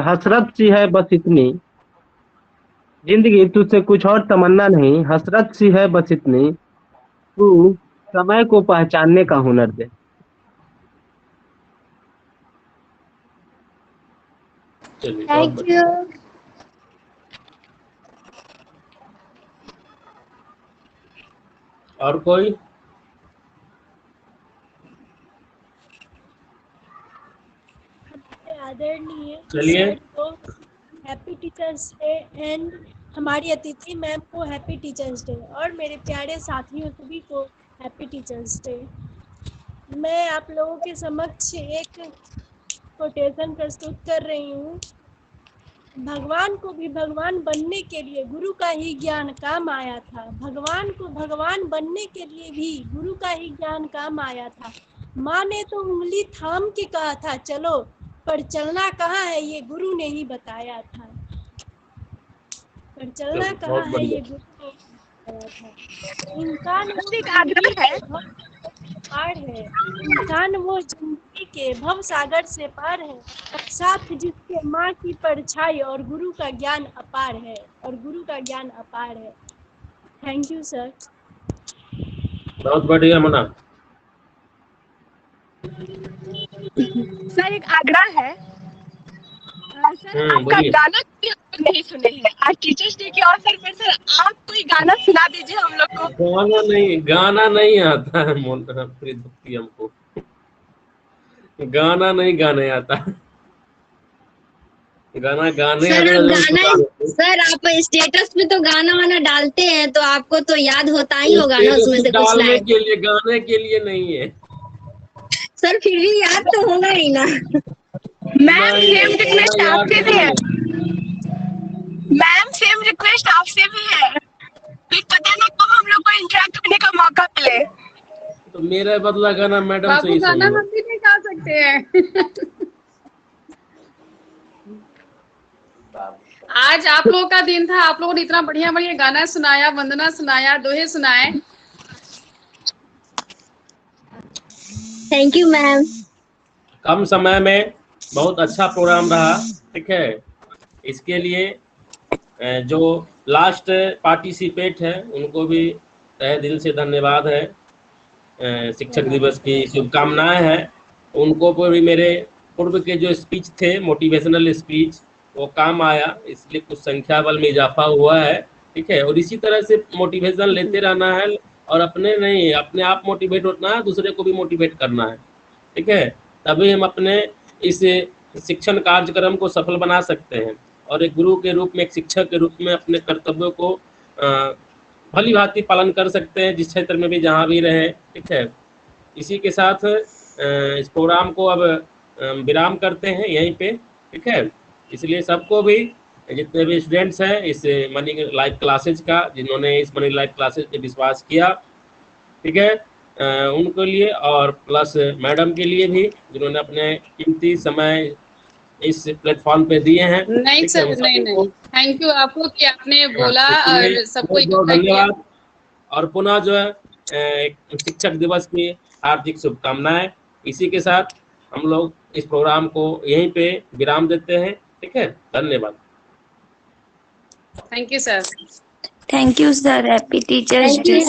हसरत सी है बस इतनी। जिंदगी तुझसे कुछ और तमन्ना नहीं, हसरत सी है बस इतनी। तू समय को पहचानने का हुनर दे। चलिए, बहुत थैंक बढ़िया। यू। और कोई? आदरणीय चलिए। सर को हैप्पी टीचर्स डे एंड हमारी अतिथि मैम को हैप्पी टीचर्स डे और मेरे प्यारे साथियों सभी को हैप्पी टीचर्स डे। मैं आप लोगों के समक्ष एक कोटेशन प्रस्तुत कर रही हूँ। भगवान को भी भगवान बनने के लिए गुरु का ही ज्ञान काम आया था। भगवान को भगवान बनने के लिए भी गुरु का ही ज्ञान काम आया था। माँ ने तो उंगली थाम के कहा था चलो, पर चलना कहाँ है ये गुरु ने ही बताया था। पर चलना कहाँ है ये गुरु ने ही बताया था। इंसान पार है, इंसान वो जिंदगी के भव सागर से पार है, साथ जिसके माँ की परछाई और गुरु का ज्ञान अपार है, और गुरु का ज्ञान अपार है। Thank you sir. बहुत बढ़िया मना। सर एक आग्रह है। सर आपका बोलिए। गाना भी हम नहीं सुने हैं। आज टीचर्स डे के अवसर पर सर आप कोई गाना सुना दीजिए हम लोग को। गाना नहीं आता है प्रीति हमको। गाना नहीं गाने आता। गाना गाने सर अगर आप जरूर सुना देते। सर आप स्टेटस पे तो गाना वाना डालते हैं तो आपको तो याद होता ही होगा ना उसमें से कुछ डालने लाइन। के लिए, गाने के लिए नहीं है। सर फिर भी याद तो होगा ही ना। मैम सेम रिक्वेस्ट आपसे भी है। मैम सेम रिक्वेस्ट आपसे भी है। फिर पता नहीं कब हम लोग को इंटरेक्ट करने का मौका मिले। तो मेरा बदला गाना मैडम से बाबू ही गाना सुनिए। हम भी नहीं गा सकते हैं। आज आप लोगों का दिन था, आप लोगों ने इतना बढ़िया बढ़िया गाना सुनाया, वंदना सुनाया, दोहे सुनाए। Thank you ma'am. कम समय में बहुत अच्छा प्रोग्राम रहा। ठीक है, इसके लिए जो लास्ट पार्टिसिपेट है उनको भी तहे दिल से धन्यवाद है। शिक्षक दिवस की शुभकामनाएं हैं उनको पर भी। मेरे पूर्व के जो स्पीच थे, मोटिवेशनल स्पीच, वो काम आया, इसलिए कुछ संख्या बल में इजाफा हुआ है। ठीक है, और इसी तरह से मोटिवेशन लेते रहना है, और अपने नहीं, अपने आप मोटिवेट होना है, दूसरे को भी मोटिवेट करना है। ठीक है, तभी हम अपने इस शिक्षण कार्यक्रम को सफल बना सकते हैं, और एक गुरु के रूप में, एक शिक्षक के रूप में अपने कर्तव्यों को भली भांति पालन कर सकते हैं, जिस क्षेत्र में भी जहाँ भी रहे। ठीक है, इसी के साथ इस प्रोग्राम को अब विराम करते हैं यहीं पे। ठीक है, इसलिए सबको भी, जितने भी स्टूडेंट्स हैं इस मनी लाइव क्लासेज का, जिन्होंने इस मनी लाइव क्लासेज पे विश्वास किया, ठीक है, उनके लिए, और प्लस मैडम के लिए भी जिन्होंने अपने कीमती समय इस प्लेटफॉर्म पे दिए हैं। नहीं सर, नहीं, थैंक यू आपको कि आपने बोला और सबको इकट्ठा किया। धन्यवाद। और पुनः जो है शिक्षक दिवस की हार्दिक शुभकामनाएं। इसी के साथ हम लोग इस प्रोग्राम को यहीं पे विराम देते हैं। ठीक है, धन्यवाद। Thank you sir. Thank you sir. Happy teachers day.